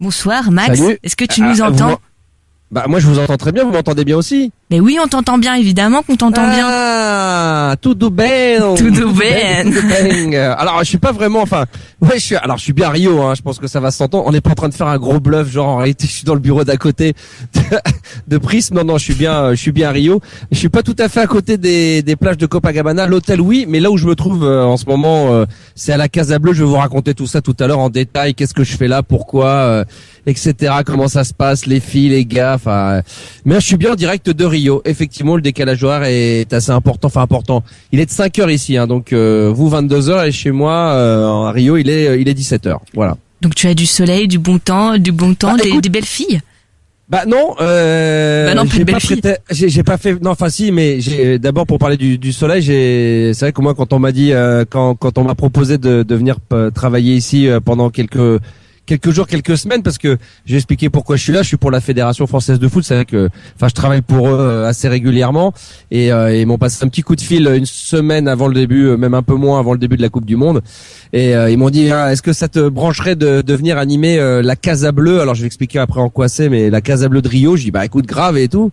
Bonsoir Max, Salut. est-ce que tu nous entends? Moi je vous entends très bien, vous m'entendez bien aussi? Mais oui, on t'entend bien, évidemment qu'on t'entend bien. Ah, tudo bem. Tudo bem. Tudo bem. Alors je suis pas vraiment, je suis bien à Rio, hein, je pense que ça va s'entendre. On n'est pas en train de faire un gros bluff, genre en réalité je suis dans le bureau d'à côté de Prism. Non, je suis bien à Rio. Je suis pas tout à fait à côté des plages de Copacabana. L'hôtel oui, mais là où je me trouve en ce moment, c'est à la Casa Bleue. Je vais vous raconter tout ça tout à l'heure en détail. Qu'est-ce que je fais là, pourquoi, etc. Comment ça se passe, les filles, les gars. Mais je suis bien en direct de Rio. Effectivement, le décalage horaire est assez important. Il est de 5 heures ici, hein, donc vous 22 heures et chez moi à Rio, il est 17 heures. Voilà. Donc tu as du soleil, du bon temps, écoute, des belles filles. Non, non, j'ai pas fait. Non, si, mais d'abord pour parler du soleil, c'est vrai que moi quand on m'a dit quand on m'a proposé de venir travailler ici pendant quelques jours, quelques semaines, parce que j'ai expliqué pourquoi je suis là. Je suis pour la Fédération Française de Foot. C'est vrai que, je travaille pour eux assez régulièrement et ils m'ont passé un petit coup de fil une semaine avant le début, même un peu moins avant le début de la Coupe du Monde. Et ils m'ont dit, est-ce que ça te brancherait de venir animer la Casa Bleue? Alors je vais expliquer après en quoi c'est, mais la Casa Bleue de Rio. Je dis écoute, grave et tout.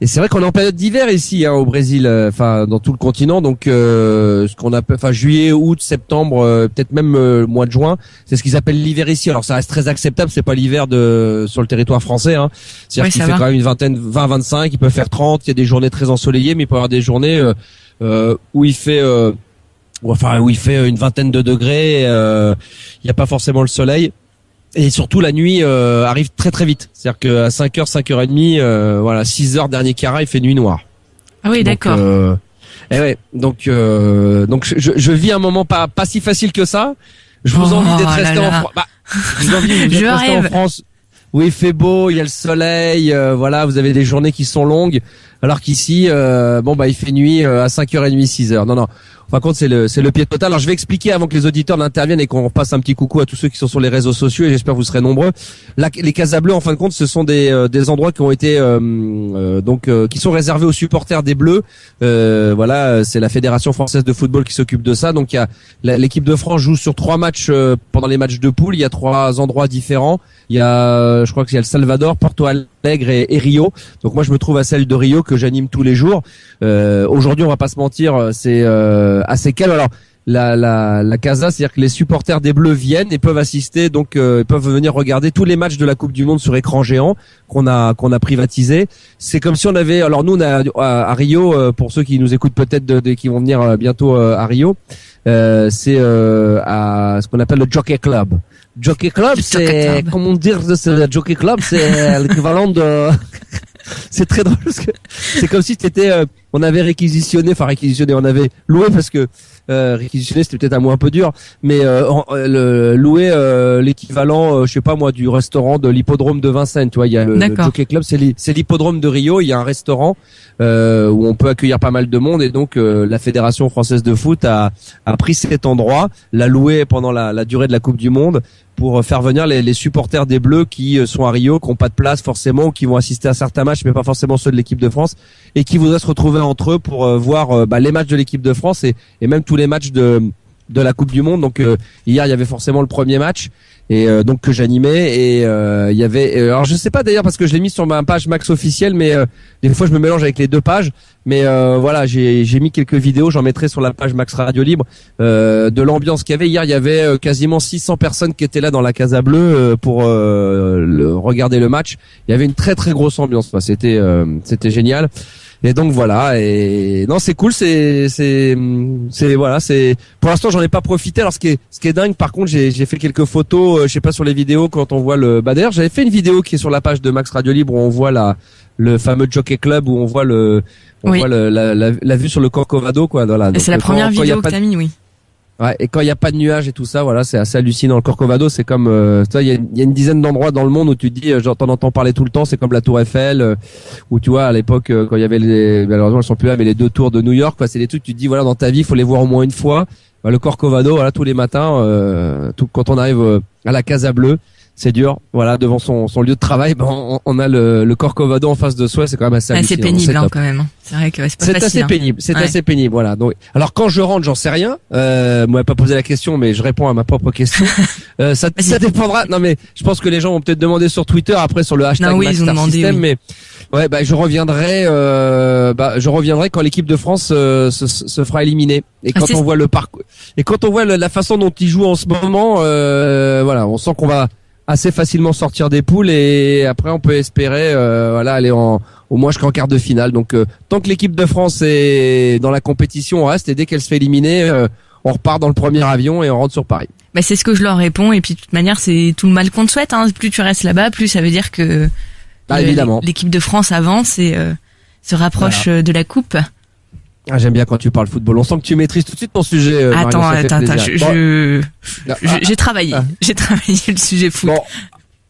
Et c'est vrai qu'on est en période d'hiver ici, hein, au Brésil, dans tout le continent. Donc, ce qu'on appelle, juillet, août, septembre, peut-être même mois de juin, c'est ce qu'ils appellent l'hiver ici. Alors, ça reste très acceptable. C'est pas l'hiver sur le territoire français, hein. C'est-à-dire qu'il fait quand même une vingtaine, 20, 25. Il peut faire 30. Il y a des journées très ensoleillées, mais il peut y avoir des journées où il fait une vingtaine de degrés. Il n'y a pas forcément le soleil. Et surtout la nuit arrive très très vite. C'est-à-dire qu'à 5h, 5h30, 6h dernier quart, il fait nuit noire. Ah oui, d'accord. Donc je vis un moment pas si facile que ça. Je vous envie d'être resté en France. Je vous envie d'être resté en France où il fait beau, il y a le soleil, vous avez des journées qui sont longues, alors qu'ici il fait nuit à 5h30, 6h. Non. Par contre, c'est le pied total. Alors, je vais expliquer avant que les auditeurs n'interviennent et qu'on passe un petit coucou à tous ceux qui sont sur les réseaux sociaux, et j'espère que vous serez nombreux. Là, les Casas Bleues, en fin de compte, ce sont des endroits qui ont été qui sont réservés aux supporters des Bleus. C'est la Fédération Française de Football qui s'occupe de ça. Donc, il y a l'équipe de France joue sur 3 matchs pendant les matchs de poule. Il y a 3 endroits différents. Il y a, je crois qu'il y a le Salvador, Porto Alegre et Rio. Donc, moi, je me trouve à celle de Rio que j'anime tous les jours. Aujourd'hui, on va pas se mentir, c'est assez calme. Alors la Casa, c'est-à-dire que les supporters des Bleus viennent et peuvent assister, donc peuvent venir regarder tous les matchs de la Coupe du Monde sur écran géant qu'on a privatisé. C'est comme si on avait, alors nous on a à Rio, pour ceux qui nous écoutent peut-être qui vont venir bientôt à Rio, c'est à ce qu'on appelle le Jockey Club. Jockey Club, c'est comment dire, c'est le Jockey Club, c'est l'équivalent de c'est très drôle parce que c'est comme si on avait réquisitionné, on avait loué parce que réquisitionner c'était peut-être un mot un peu dur, mais louer l'équivalent, je sais pas moi, du restaurant de l'hippodrome de Vincennes. Tu vois, il y a le Jockey Club, c'est l'hippodrome de Rio. Il y a un restaurant où on peut accueillir pas mal de monde, et donc la Fédération Française de Foot a pris cet endroit, l'a loué pendant la durée de la Coupe du Monde, pour faire venir les supporters des Bleus qui sont à Rio, qui n'ont pas de place forcément, ou qui vont assister à certains matchs, mais pas forcément ceux de l'équipe de France, et qui voudraient se retrouver entre eux pour voir les matchs de l'équipe de France et même tous les matchs de la Coupe du Monde. Donc hier il y avait forcément le premier match, et donc que j'animais, et il y avait alors je sais pas d'ailleurs parce que je l'ai mis sur ma page Max officielle, mais des fois je me mélange avec les deux pages, mais j'ai mis quelques vidéos, j'en mettrai sur la page Max Radio Libre, de l'ambiance qu'il y avait hier. Il y avait quasiment 600 personnes qui étaient là dans la Casa Bleue pour regarder le match. Il y avait une très très grosse ambiance, c'était génial. Et donc voilà, et non, c'est cool, c'est pour l'instant j'en ai pas profité. Alors ce qui est dingue, par contre, j'ai fait quelques photos, je sais pas, sur les vidéos, quand on voit d'ailleurs j'avais fait une vidéo qui est sur la page de Max Radio Libre où on voit le fameux Jockey Club, où on voit voit la vue sur le Corcovado, quoi. Voilà. C'est la première vidéo que t'as mis, oui. Ouais, et quand il y a pas de nuages et tout ça, voilà, c'est assez hallucinant. Le Corcovado, c'est comme, il y a une dizaine d'endroits dans le monde où tu te dis, t'en entends parler tout le temps. C'est comme la Tour Eiffel, où tu vois, à l'époque, quand il y avait malheureusement elles sont plus là, mais les 2 tours de New York, quoi, c'est des trucs, tu te dis, voilà, dans ta vie, il faut les voir au moins une fois. Le Corcovado, voilà, tous les matins, quand on arrive à la Casa Bleue, c'est dur. Voilà, devant son lieu de travail, on a le Corcovado en face de soi, c'est quand même assez hallucinant. C'est pénible quand même. C'est vrai que c'est pas facile. Assez pénible. C'est assez pénible. Voilà. Donc, alors quand je rentre, j'en sais rien. Moi, pas posé la question, mais je réponds à ma propre question. Ça dépendra. Non, mais je pense que les gens vont peut-être demander sur Twitter après sur le hashtag MaxStarSystem, mais ouais, je reviendrai quand l'équipe de France se fera éliminer. Et quand on voit le parcours, et quand on voit la façon dont ils jouent en ce moment, voilà, on sent qu'on va assez facilement sortir des poules et après on peut espérer aller au moins jusqu'en quart de finale. Donc tant que l'équipe de France est dans la compétition, on reste, et dès qu'elle se fait éliminer, on repart dans le premier avion et on rentre sur Paris. C'est ce que je leur réponds, et puis de toute manière c'est tout le mal qu'on te souhaite, hein. Plus tu restes là-bas, plus ça veut dire que évidemment l'équipe de France avance et se rapproche de la coupe. Ah, j'aime bien quand tu parles football. On sent que tu maîtrises tout de suite ton sujet. Attends, j'ai travaillé le sujet foot. Bon,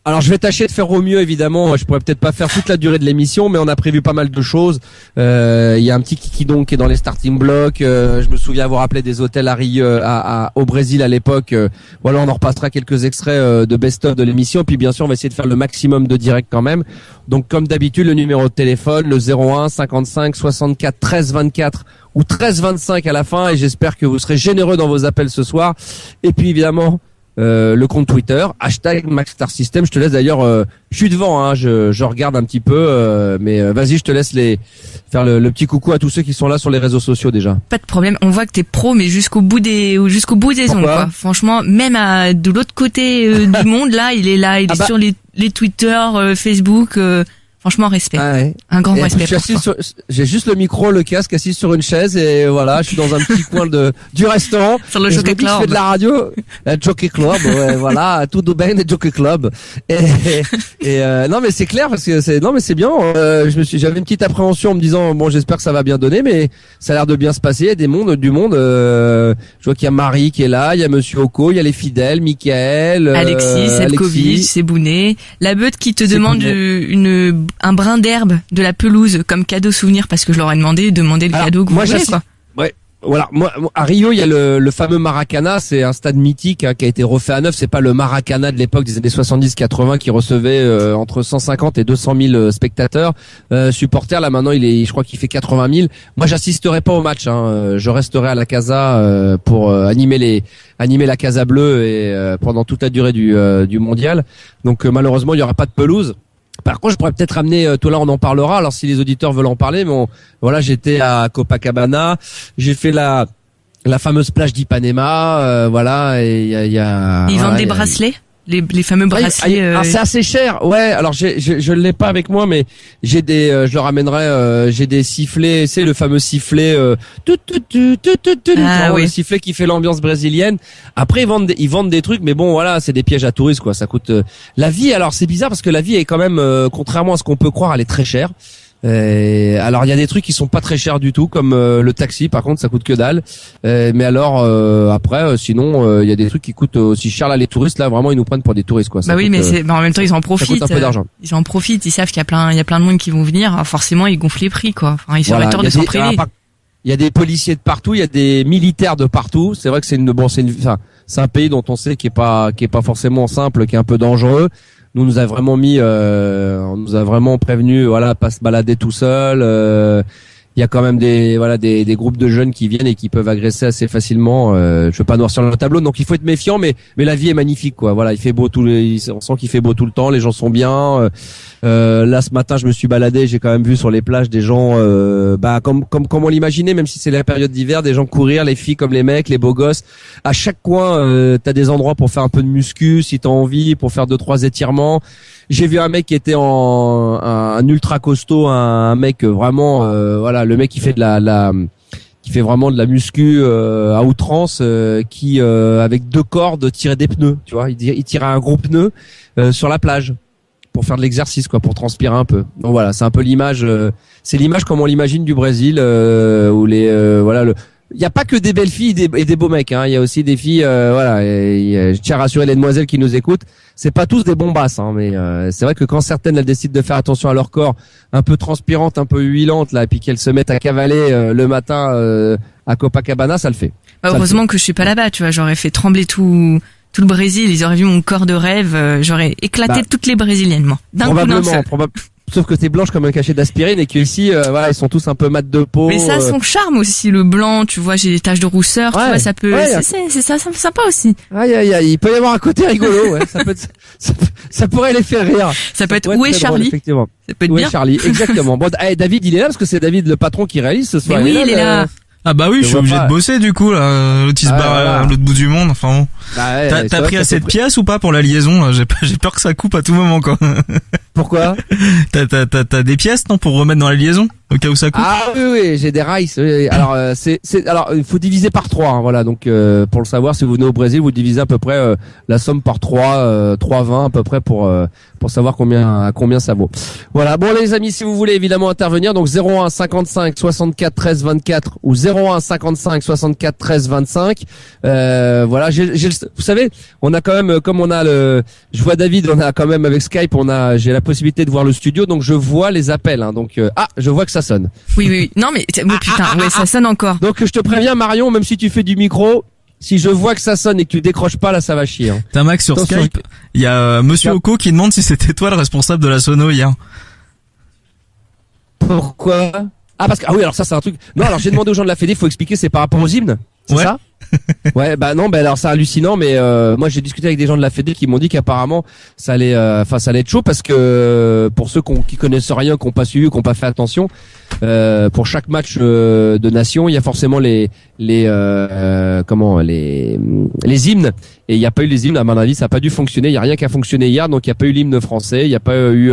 alors je vais tâcher de faire au mieux, évidemment. Je pourrais peut-être pas faire toute la durée de l'émission, mais on a prévu pas mal de choses. Il y a un petit kiki donc qui est dans les starting blocks. Je me souviens avoir appelé des hôtels à Rio, au Brésil à l'époque. Voilà, on en repassera quelques extraits de best-of de l'émission. Puis bien sûr, on va essayer de faire le maximum de direct quand même. Donc comme d'habitude, le numéro de téléphone, le 01 55 64 13 24 ou 13 25 à la fin, et j'espère que vous serez généreux dans vos appels ce soir. Et puis évidemment, le compte Twitter, hashtag MaxStarSystem. Je te laisse d'ailleurs, je suis devant, hein, je regarde un petit peu, mais vas-y, je te laisse faire le petit coucou à tous ceux qui sont là sur les réseaux sociaux déjà. Pas de problème, on voit que t'es pro, mais jusqu'au bout des ongles, quoi. Franchement, même de l'autre côté du monde, là, il est sur les Twitter, Facebook. Franchement, respect. Ah ouais. Un grand respect. J'ai juste le micro, le casque, assis sur une chaise, et voilà, je suis dans un petit coin du restaurant. Sur le Jockey Club. Je fais de la radio. Jockey Club, ouais, voilà, tout de bien, Jockey Club. Non, mais c'est clair, parce que c'est bien. J'avais une petite appréhension en me disant, bon, j'espère que ça va bien donner, mais ça a l'air de bien se passer. Il y a du monde. Je vois qu'il y a Marie qui est là, il y a Monsieur Oko, il y a les fidèles, Michael, Alexis, Selkovic, Sebounet, la Beute qui te demande un brin d'herbe de la pelouse comme cadeau souvenir, parce que je leur ai demandé le cadeau que vous voulez, quoi. Ouais. Voilà, moi à Rio, il y a le fameux Maracana, c'est un stade mythique qui a été refait à neuf, c'est pas le Maracana de l'époque des années 70-80 qui recevait entre 150 et 200 000 spectateurs supporters. Là maintenant, je crois qu'il fait 80 000. Moi, j'assisterai pas au match, hein. Je resterai à la Casa pour animer la Casa Bleue et pendant toute la durée du mondial. Donc malheureusement, il y aura pas de pelouse. Par contre, je pourrais peut-être amener, tout là on en parlera, alors si les auditeurs veulent en parler, mais voilà, j'étais à Copacabana, j'ai fait la fameuse plage d'Ipanema, voilà, et il y a ils vendent des bracelets, les fameux bracelets. C'est assez cher, ouais. Alors je l'ai pas avec moi, mais j'ai je leur amènerai. J'ai des sifflets, c'est le fameux sifflet, le sifflet qui fait l'ambiance brésilienne. Après ils vendent des trucs, mais bon voilà, c'est des pièges à touristes quoi. Ça coûte. La vie, alors c'est bizarre parce que la vie est quand même, contrairement à ce qu'on peut croire, elle est très chère. Alors il y a des trucs qui sont pas très chers du tout, comme le taxi, par contre ça coûte que dalle. Mais alors après sinon il y a des trucs qui coûtent aussi cher là. Les touristes là vraiment ils nous prennent pour des touristes quoi. Ça coûte, mais en même temps ils en profitent. Ça coûte un peu d'argent. Ils en profitent, ils savent qu'il y a plein de monde qui vont venir. Alors forcément ils gonflent les prix quoi. Enfin ils seraient tort de s'en priver. Il y a des policiers de partout, il y a des militaires de partout. C'est vrai que c'est un pays dont on sait qui est pas forcément simple, qui est un peu dangereux. Nous a vraiment on nous a vraiment prévenu, voilà, pas se balader tout seul. Il y a quand même des groupes de jeunes qui viennent et qui peuvent agresser assez facilement. Je veux pas noircir le tableau, donc il faut être méfiant, mais la vie est magnifique, quoi. Voilà, il fait beau on sent qu'il fait beau tout le temps, les gens sont bien. Là ce matin, je me suis baladé, j'ai quand même vu sur les plages des gens, comme on l'imaginait, même si c'est la période d'hiver, des gens courir, les filles comme les mecs, les beaux gosses. À chaque coin, t'as des endroits pour faire un peu de muscu, si t'as envie, pour faire 2-3 étirements. J'ai vu un mec qui était un ultra costaud, un mec vraiment, voilà, le mec qui fait qui fait vraiment de la muscu à outrance, qui avec 2 cordes tirait des pneus, tu vois, il tirait un gros pneu sur la plage pour faire de l'exercice quoi, pour transpirer un peu. Donc voilà, c'est un peu l'image, c'est l'image comme on l'imagine du Brésil, où il y a pas que des belles filles et des beaux mecs, hein. Il y a aussi des filles, voilà. Je tiens à rassurer les demoiselles qui nous écoutent. C'est pas tous des bombasses, hein, mais c'est vrai que quand certaines elles décident de faire attention à leur corps, un peu transpirantes, un peu huilantes là, et puis qu'elles se mettent à cavaler le matin à Copacabana, ça le fait. Heureusement que je suis pas là-bas, tu vois. J'aurais fait trembler tous tout le Brésil, ils auraient vu mon corps de rêve, j'aurais éclaté toutes les Brésiliennes, moi. Probablement. Sauf que t'es blanche comme un cachet d'aspirine et qu'ici, voilà, ils sont tous un peu mat de peau. Mais ça a son charme aussi, le blanc, tu vois, j'ai des taches de rousseur, tu vois, ça peut, c'est ça, c'est sympa aussi. Il peut y avoir un côté rigolo, ouais. Ça pourrait les faire rire. Ça peut être où est Charlie? Effectivement. Ça peut être bien. Charlie, exactement. Bon, David, il est là parce que c'est David, le patron, qui réalise ce soir. Mais oui, il est là. Ah bah oui, je suis obligé de bosser du coup là, l'autre il se barre à l'autre bout du monde, enfin bon. T'as pris assez de pièces ou pas pour la liaison? J'ai peur que ça coupe à tout moment quoi. Pourquoi? T'as des pièces non pour remettre dans la liaison au cas où ça coupe? Ah oui, j'ai des rice. Alors alors il faut diviser par 3 hein, voilà. Donc pour le savoir, si vous venez au Brésil, vous divisez à peu près la somme par 3,20 à peu près pour savoir combien ça vaut. Voilà. Bon les amis, si vous voulez évidemment intervenir, donc 01 55 64 13 24 ou 01 55 64 13 25. Voilà, vous savez, on a quand même, comme on a je vois David, on a quand même avec Skype, j'ai la possibilité de voir le studio, donc je vois les appels. Hein, donc je vois que ça sonne. Oui. Non mais ça sonne encore. Donc je te préviens Marion, même si tu fais du micro. Si je vois que ça sonne et que tu décroches pas, là, ça va chier. Hein. T'as Max sur Skype. Il y a Monsieur Oko qui demande si c'était toi le responsable de la sono hier. Pourquoi? Oui, alors ça, c'est un truc. Non, alors j'ai demandé aux gens de la Fédé, faut expliquer, c'est par rapport aux hymnes. C'est ça? Ouais, non, alors c'est hallucinant, mais moi j'ai discuté avec des gens de la Fédé qui m'ont dit qu'apparemment ça allait être chaud parce que pour ceux qui connaissent rien, qui n'ont pas suivi, qui n'ont pas fait attention, pour chaque match de nation, il y a forcément les hymnes, et il n'y a pas eu les hymnes. À mon avis, ça n'a pas dû fonctionner. Il y a rien qui a fonctionné hier, donc il n'y a pas eu l'hymne français, il n'y a pas eu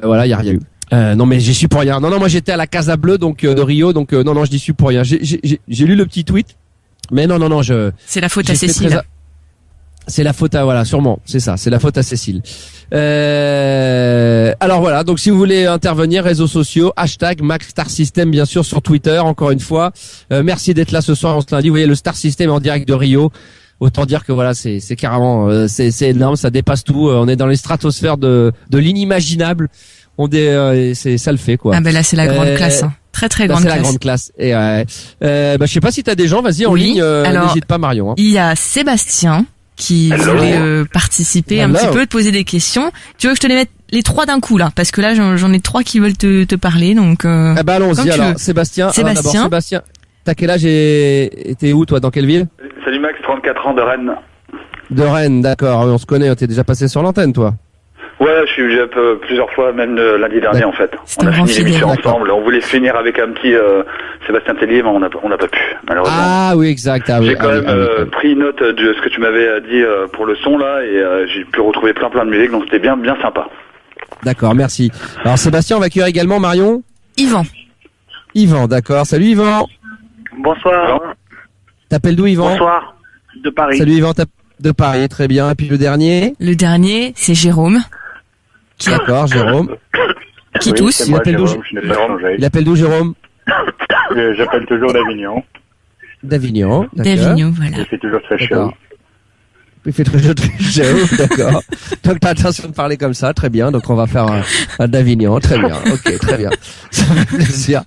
voilà, il y a rien eu. Non mais j'y suis pour rien. Non moi j'étais à la Casa Bleue donc de Rio, donc non je n'y suis pour rien. J'ai lu le petit tweet, mais non c'est la faute à Cécile. C'est la faute à voilà, sûrement, c'est ça, c'est la faute à Cécile. Alors voilà, donc si vous voulez intervenir, réseaux sociaux, #Max Star System bien sûr sur Twitter. Encore une fois, merci d'être là ce soir en ce lundi. Vous voyez le Star System en direct de Rio. Autant dire que voilà, c'est carrément, c'est énorme, ça dépasse tout. On est dans les stratosphères de l'inimaginable. Ça le fait quoi. Ah ben là c'est la grande classe, hein. Très grande classe. C'est la grande classe. Et je sais pas si t'as des gens, vas-y en ligne. N'hésite pas Marion. Hein. Il y a Sébastien qui voulait participer un petit peu, te poser des questions. Tu veux que je te les mette les 3 d'un coup là, parce que là j'en ai 3 qui veulent te parler, donc. Allons-y alors. Sébastien. D'abord Sébastien. T'as quel âge et t'es où toi, dans quelle ville? Salut Max, 34 ans de Rennes. De Rennes, d'accord. On se connaît. T'es déjà passé sur l'antenne toi? Ouais, je suis plusieurs fois, même lundi dernier en fait. On a fini l'émission ensemble. On voulait se finir avec un petit Sébastien Tellier, mais on n'a pas pu, malheureusement. Ah oui, exact. J'ai quand même pris note de ce que tu m'avais dit pour le son là, et j'ai pu retrouver plein de musique, donc c'était bien sympa. D'accord, merci. Alors Sébastien, on va accueillir également Marion. Yvan, d'accord. Salut Yvan. Bonsoir. T'appelles d'où Yvan? Bonsoir. De Paris. Salut Yvan, de Paris, très bien. Et puis le dernier? Le dernier, c'est Jérôme. D'accord, Jérôme. Qui tousse? Il appelle d'où Jérôme? J'appelle toujours d'Avignon. D'Avignon, voilà. Il fait toujours très chaud. Il fait très chaud, d'accord. Donc t'as l'intention de parler comme ça, très bien. Donc on va faire un d'Avignon, très bien. Ok, très bien. Ça fait plaisir.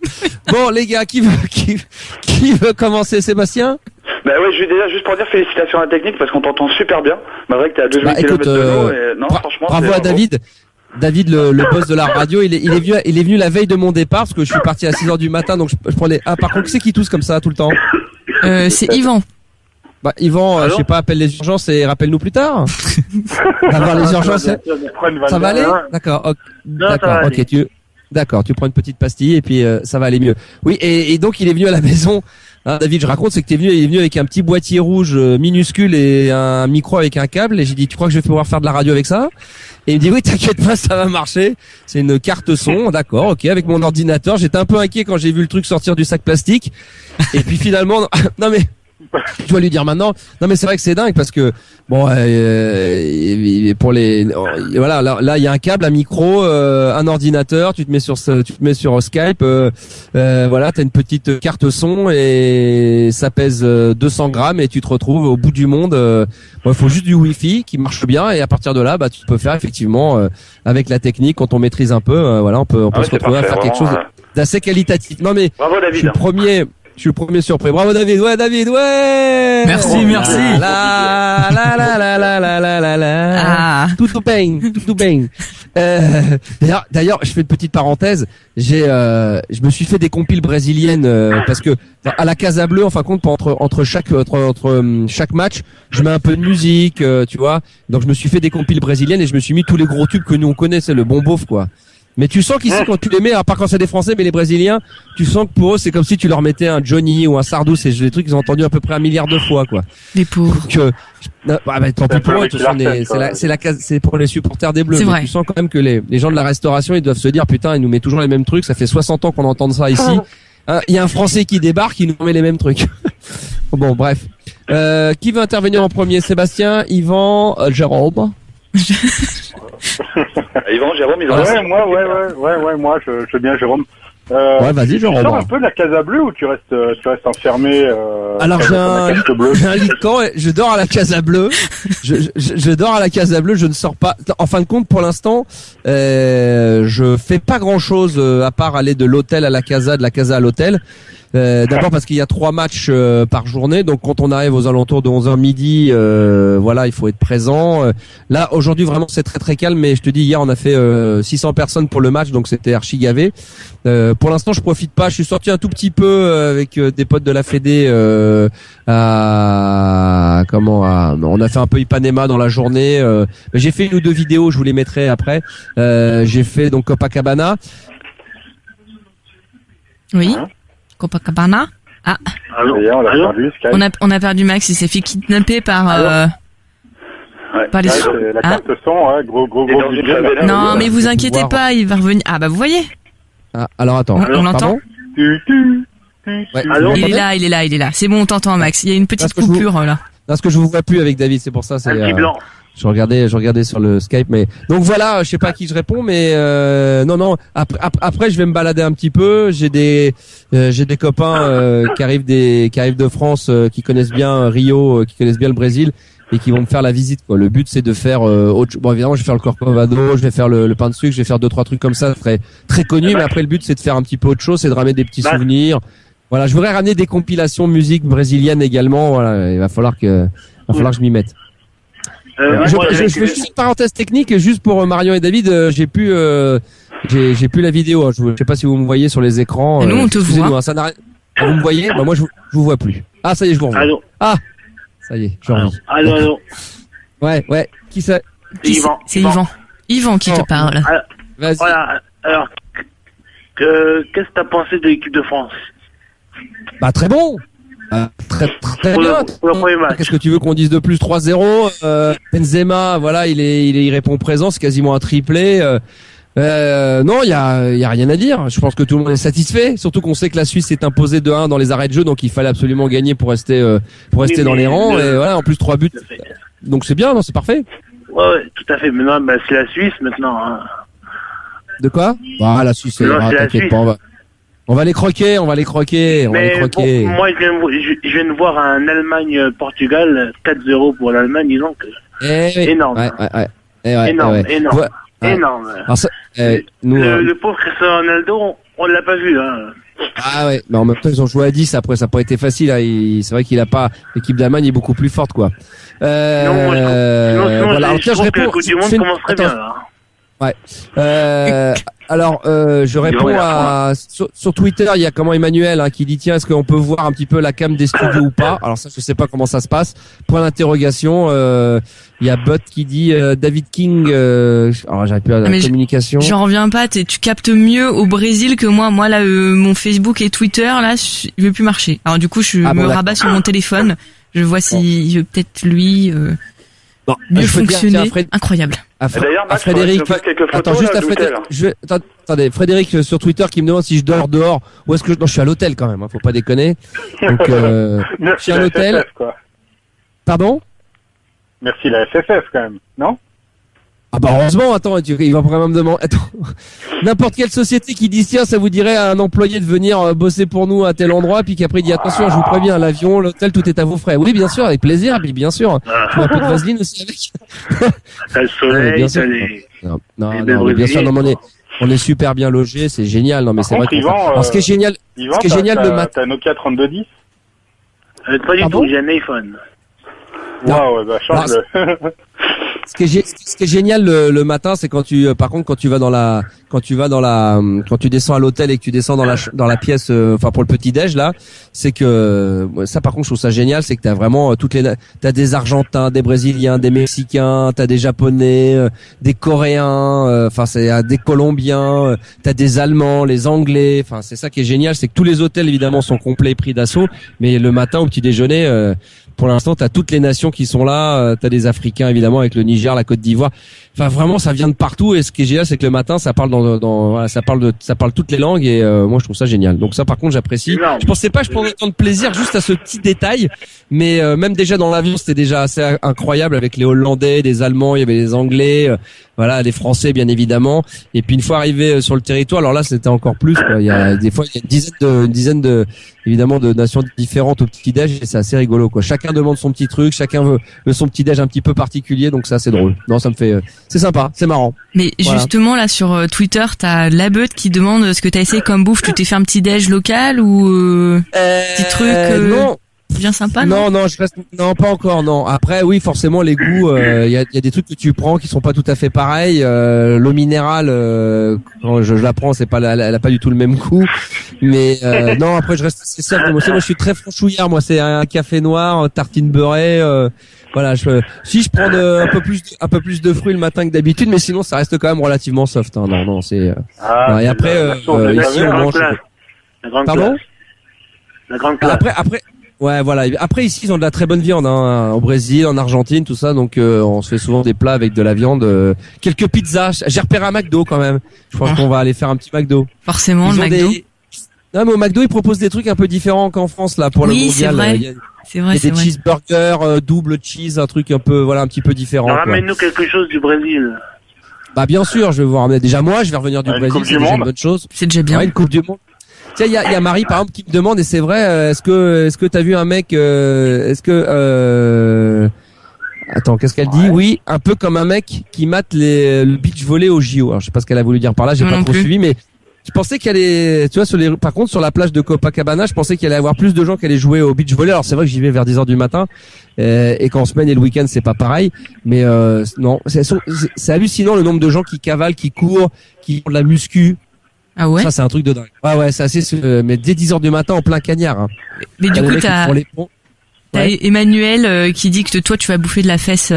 Bon les gars, qui veut commencer, Sébastien? Bah ouais, je vais déjà juste pour dire félicitations à la technique parce qu'on t'entend super bien. Malgré que t'es à 2000 km de l'eau et non, franchement. Bravo à David. David, le boss de la radio, il est venu la veille de mon départ parce que je suis parti à 6h du matin, donc je prenais. Ah, par contre, c'est qui tousse comme ça tout le temps? C'est Yvan. Yvan, je sais pas, appelle les urgences et rappelle-nous plus tard. Avoir les urgences. Ça va aller? D'accord. D'accord. Ok, tu prends une petite pastille et puis ça va aller mieux. Oui, et donc il est venu à la maison. Hein, David, je raconte, c'est que il est venu avec un petit boîtier rouge minuscule et un micro avec un câble. Et j'ai dit, tu crois que je vais pouvoir faire de la radio avec ça? Et il me dit, oui, t'inquiète pas, ça va marcher. C'est une carte son, d'accord, ok, avec mon ordinateur. J'étais un peu inquiet quand j'ai vu le truc sortir du sac plastique. Et puis finalement, non mais, je dois lui dire maintenant. Non mais c'est vrai que c'est dingue parce que bon, pour les, voilà, là il y a un câble, un micro, un ordinateur. Tu te mets sur Skype. Voilà, t'as une petite carte son et ça pèse 200 grammes et tu te retrouves au bout du monde. Il faut juste du Wi-Fi qui marche bien et à partir de là, tu peux faire effectivement avec la technique quand on maîtrise un peu. Voilà, on peut se retrouver à faire quelque chose d'assez qualitatif. Non mais bravo David. Je suis le premier. Je suis le premier surpris. Bravo David, ouais. Merci. La. Tout pain. D'ailleurs, je fais une petite parenthèse. Je me suis fait des compiles brésiliennes parce que à la Casa Bleue, en fin de compte, entre chaque match, je mets un peu de musique, tu vois. Donc je me suis fait des compiles brésiliennes et je me suis mis tous les gros tubes que nous on connaît, c'est le bon beauf quoi. Mais tu sens qu'ici quand tu les mets, à part quand c'est des Français, mais les Brésiliens, tu sens que pour eux c'est comme si tu leur mettais un Johnny ou un Sardou, c'est des trucs qu'ils ont entendu à peu près 1 milliard de fois quoi. Les pauvres. Donc, tant pis pour eux, c'est pour les supporters des Bleus. C'est mais vrai. tu sens quand même que les gens de la restauration, ils doivent se dire putain, ils nous mettent toujours les mêmes trucs, ça fait 60 ans qu'on entend ça ici. Il y a un Français qui débarque, il nous met les mêmes trucs. Bon, bref. Qui veut intervenir en premier? Sébastien, Yvan, Jérôme? Yvan, Jérôme, ils ont moi, je veux bien, Jérôme. Ouais, vas-y, Jérôme. Tu sors un peu de la Casa Bleue ou tu restes enfermé, Alors, j'ai un lit de camp, je dors à la Casa Bleue. Je dors à la Casa Bleue, je ne sors pas. En fin de compte, pour l'instant, je fais pas grand chose, à part aller de l'hôtel à la Casa, de la Casa à l'hôtel. D'abord parce qu'il y a 3 matchs par journée, donc quand on arrive aux alentours de 11h midi, voilà, il faut être présent. Là, aujourd'hui, vraiment, c'est très très calme, mais je te dis, hier, on a fait 600 personnes pour le match, donc c'était archi gavé. Pour l'instant, je profite pas. Je suis sorti un tout petit peu avec des potes de la Fédé on a fait un peu Ipanema dans la journée. J'ai fait 1 ou 2 vidéos, je vous les mettrai après. J'ai fait donc Copacabana. Oui. Copacabana. Ah. Allô. On a perdu Max, il s'est fait kidnapper par les la carte son, gros. Non, mais vous inquiétez pas, il va revenir. Ah bah vous voyez. Ah, alors attends. On l'entend. Ouais, il est là. C'est bon, on t'entend Max. Il y a une petite coupure là. Parce que je vous vois plus avec David, c'est pour ça. C'est blanc. Je regardais sur le Skype, mais donc voilà, je sais pas à qui je réponds, mais non. Après, je vais me balader un petit peu. J'ai des copains qui arrivent de France, qui connaissent bien Rio, qui connaissent bien le Brésil et qui vont me faire la visite quoi. Le but c'est de faire bon évidemment, je vais faire le Corcovado, je vais faire le pain de sucre, je vais faire 2-3 trucs comme ça, très très connu, mais après le but c'est de faire un petit peu autre chose, c'est de ramener des petits souvenirs. Voilà, je voudrais ramener des compilations musique brésilienne également, voilà, il va falloir que je m'y mette. Je fais juste une parenthèse technique, juste pour Marion et David, j'ai plus la vidéo, je sais pas si vous me voyez sur les écrans. Nous on te voit. Ça n'arrête. Vous me voyez? Bah moi je vous vois plus. Ah ça y est, je vous revois. Allô. Ah ça y est, je reviens. Allô. Ouais. Qui c'est? Yvan. C'est Yvan. Yvan qui te parle. Vas-y. Voilà. Alors, qu'est-ce que t'as pensé de l'équipe de France? Bah très bon. Très bien. Pour le premier match. Qu'est-ce que tu veux qu'on dise de plus? 3-0. Benzema, voilà, il répond présent, c'est quasiment un triplé. Non, il y a rien à dire. Je pense que tout le monde est satisfait, surtout qu'on sait que la Suisse s'est imposée 2-1 dans les arrêts de jeu, donc il fallait absolument gagner pour rester dans les rangs. Et voilà, en plus 3 buts. Donc c'est bien, non, c'est parfait. Ouais, tout à fait. Maintenant, c'est la Suisse maintenant. Hein. De quoi? Bah la Suisse, t'inquiète pas, on va les croquer. Moi, je viens de voir un Allemagne-Portugal 4-0 pour l'Allemagne, disons que énorme. Énorme. Alors ça, le pauvre Cristiano Ronaldo, on l'a pas vu. Hein. Ah ouais, mais en même temps ils ont joué à 10. Après, ça n'a pas été facile. Hein. C'est vrai qu'il a pas. L'équipe d'Allemagne est beaucoup plus forte, quoi. Sinon, voilà. Alors, tiens, je réponds. La Coupe du Monde commence très bien. Là. Ouais. Alors, je réponds sur Twitter. Il y a Emmanuel qui dit tiens, est-ce qu'on peut voir un petit peu la cam des studios ou pas? Alors ça, je sais pas comment ça se passe. Point d'interrogation. Il y a Bot qui dit David King. Alors j'arrive plus à la communication. J'en reviens pas. Tu captes mieux au Brésil que moi. Moi là, mon Facebook et Twitter là, il veut plus marcher. Alors du coup, je me rabats sur mon téléphone. Je vois si peut-être lui mieux fonctionner. Incroyable. D'ailleurs, Max, Frédéric, attends, juste à Frédéric. Attendez, Frédéric sur Twitter qui me demande si je dors dehors ou est-ce que non, je suis à l'hôtel quand même, faut pas déconner. Donc je suis à l'hôtel. Pardon? Merci la FFF quand même, non? Ah bah heureusement, attends, il va vraiment me demander. Attends, n'importe quelle société qui dit tiens, ça vous dirait à un employé de venir bosser pour nous à tel endroit, puis qu'après il dit attention, je vous préviens, l'avion, l'hôtel, tout est à vos frais. Oui, bien sûr, avec plaisir, puis bien sûr. Tu mets un peu de vaseline aussi avec. T'as le soleil, t'as les... Non, bien sûr, non, On est super bien logé, c'est génial. Non mais c'est vrai. Alors, ce qui est génial, le matin. T'as Nokia 3210? Pas du tout, j'ai un iPhone. Waouh, bah change-le. Ce qui est génial le matin, c'est quand tu descends à l'hôtel et que tu descends dans la pièce, pour le petit déj là, c'est que ça par contre je trouve ça génial, c'est que t'as vraiment t'as des Argentins, des Brésiliens, des Mexicains, t'as des Japonais, des Coréens, c'est des Colombiens, t'as des Allemands, les Anglais, c'est ça qui est génial, c'est que tous les hôtels évidemment sont complets pris d'assaut, mais le matin au petit déjeuner, pour l'instant, t'as toutes les nations qui sont là. T'as des Africains évidemment avec le Niger, la Côte d'Ivoire. Enfin, vraiment, ça vient de partout. Et ce qui est génial, c'est que le matin, ça parle ça parle toutes les langues. Et moi, je trouve ça génial. Donc ça, par contre, j'apprécie. Je pensais pas que je prendrais tant de plaisir juste à ce petit détail. Mais même déjà dans l'avion, c'était déjà assez incroyable avec les Hollandais, des Allemands, il y avait les Anglais, les Français bien évidemment. Et puis une fois arrivé sur le territoire, alors là, c'était encore plus. Quoi. Il y a des fois, il y a une dizaine de évidemment de nations différentes au petit déj. Et c'est assez rigolo. Quoi. Chacun demande son petit truc, chacun veut son petit déj un petit peu particulier. Donc ça, c'est drôle. Non, ça me fait c'est sympa, c'est marrant. Mais justement là sur Twitter, t'as Labeute qui demande ce que t'as essayé comme bouffe. Tu t'es fait un petit déj local ou petit truc non. Bien sympa, non, je reste, non, pas encore, non. Après, oui, forcément, les goûts, il y a des trucs que tu prends qui sont pas tout à fait pareils. L'eau minérale, quand je la prends, elle a pas du tout le même goût. Mais non, après, je reste assez simple. Moi, je suis très franchouillard. Moi, c'est un café noir, tartine beurrée. Voilà, si je prends un peu plus de fruits le matin que d'habitude, mais sinon, ça reste quand même relativement soft. Hein. Non, c'est. Et après, ici, on mange. Pardon. La grande classe. Après. Ouais, voilà. Après ici ils ont de la très bonne viande au Brésil, en Argentine, tout ça. Donc on se fait souvent des plats avec de la viande, quelques pizzas. J'ai repéré un McDo quand même. Je pense qu'on va aller faire un petit McDo. Forcément le McDo. Non mais au McDo ils proposent des trucs un peu différents qu'en France là pour le mondial. C'est vrai. Il y a des cheeseburgers, double cheese, un truc un petit peu différent. Ramène-nous quelque chose du Brésil. Bah bien sûr, je vais voir. Déjà moi, je vais revenir du Brésil, c'est déjà une bonne chose. C'est déjà bien. Ouais, une Coupe du Monde. Tiens, il y a Marie par exemple qui me demande, et c'est vrai, est-ce que t'as vu un mec, attends, qu'est-ce qu'elle dit? Oui, un peu comme un mec qui mate le beach volley au JO. Alors je sais pas ce qu'elle a voulu dire par là, j'ai pas trop suivi, mais je pensais qu'elle allait, tu vois, par contre sur la plage de Copacabana, je pensais qu'il allait y avoir plus de gens qui allaient jouer au beach volley. Alors c'est vrai que j'y vais vers 10h du matin, et qu'en semaine et le week-end c'est pas pareil, mais non, c'est hallucinant le nombre de gens qui cavalent, qui courent, qui font de la muscu. Ah ouais? Ça, c'est un truc de dingue. Ouais, c'est assez, mais dès 10h du matin en plein cagnard, hein. Mais du coup, t'as Emmanuel, qui dit que toi, tu vas bouffer de la fesse,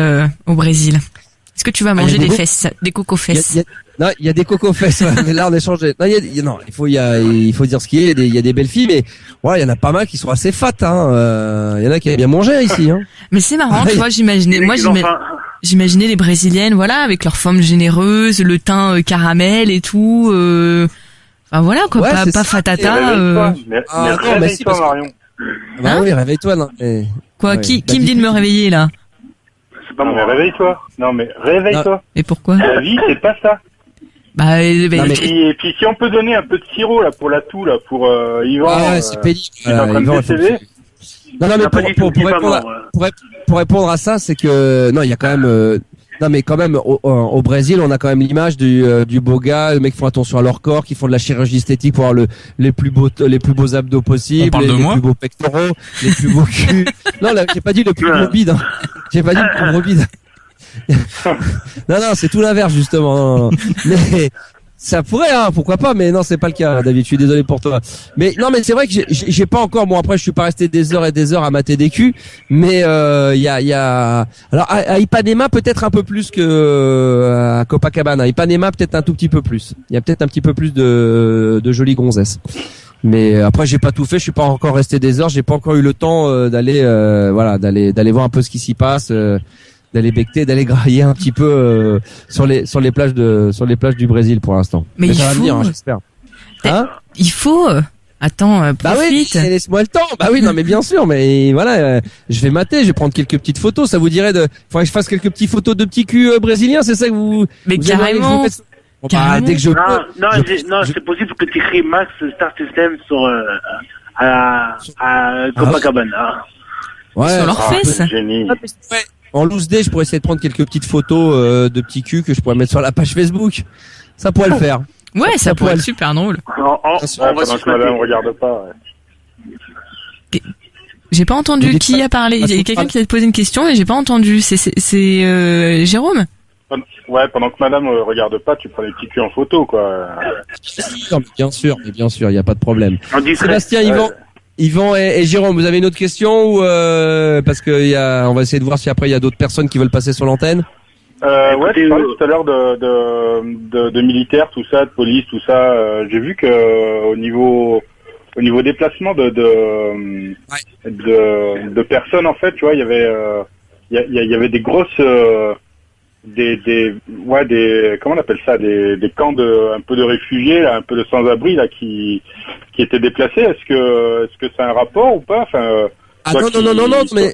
au Brésil. Est-ce que tu vas manger des fesses, des coco-fesses? Non, il y a des coco-fesses, ouais, mais là, on échange. Non, il faut dire ce qu'il y a. Il y a des belles filles, mais, ouais, il y en a pas mal qui sont assez fat, hein. Il y en a qui aiment bien manger, ici, hein. Mais c'est marrant, tu vois, j'imaginais les Brésiliennes, voilà, avec leur forme généreuse, le teint caramel et tout, enfin voilà quoi, ouais, pas fatata. Réveille-toi, Marion. Bah oui, réveille-toi, non. Quoi, ouais. Qui me dit de me réveiller là? C'est pas moi. Mais réveille-toi. Non mais réveille-toi. Et pourquoi? La vie, c'est pas ça. Et puis si on peut donner un peu de sirop là pour la toux là pour Yvan. Ah ouais, c'est pénible. Non mais pour répondre à ça, c'est que non, il y a quand même non mais quand même au Brésil, on a quand même l'image du beau gars, les mecs qui font attention à leur corps, qui font de la chirurgie esthétique pour avoir les plus beaux abdos possibles, les plus beaux pectoraux, les plus beaux culs. Non, là, j'ai pas dit le plus gros bide. Hein. J'ai pas dit le plus gros bide. Non, c'est tout l'inverse justement. Non. Mais ça pourrait, hein, pourquoi pas, mais non, c'est pas le cas, David. Je suis désolé pour toi. Mais non, mais c'est vrai que j'ai pas encore. Bon, après, je suis pas resté des heures et des heures à mater des culs, mais il y a. Alors à Ipanema peut-être un peu plus que à Copacabana. Ipanema peut-être un tout petit peu plus. Il y a peut-être un petit peu plus de jolies gonzesses. Mais après, j'ai pas tout fait. Je suis pas encore resté des heures. J'ai pas encore eu le temps d'aller voir un peu ce qui s'y passe. D'aller becter, d'aller grailler un petit peu sur les plages du Brésil pour l'instant. Mais ça va venir, hein, j'espère. Hein? Il faut. Attends, profite. Bah oui, laisse-moi le temps. Bah oui, non mais bien sûr, mais voilà, je vais mater, je vais prendre quelques petites photos. Ça vous dirait faudrait que je fasse quelques petites photos de petits culs brésiliens, c'est ça que vous? Mais vous carrément. Dès que je peux. Non, c'est possible que tu écris Max Star System sur à Copacabana. Ouais. Sur leur fesses. Ouais. En loose day, je pourrais essayer de prendre quelques petites photos de petits culs que je pourrais mettre sur la page Facebook. Ça pourrait le faire. Ouais, ça pourrait être super drôle. Pendant que madame regarde pas, ouais. J'ai pas entendu qui a parlé. Il y a quelqu'un qui a posé une question et j'ai pas entendu. C'est Jérôme? Ouais, pendant que madame regarde pas, tu prends les petits culs en photo, quoi. Bien sûr, il y a pas de problème. Sébastien, Yvan et Jérôme, vous avez une autre question ou parce que on va essayer de voir si après il y a d'autres personnes qui veulent passer sur l'antenne. Ouais, tu parlais tout à l'heure de militaires, tout ça, de police, tout ça. J'ai vu que au niveau déplacement de personnes, en fait, tu vois, il y avait des grosses comment on appelle ça, des camps un peu de réfugiés là, un peu de sans-abri là qui étaient déplacés. Est-ce que ça a un rapport ou pas? Enfin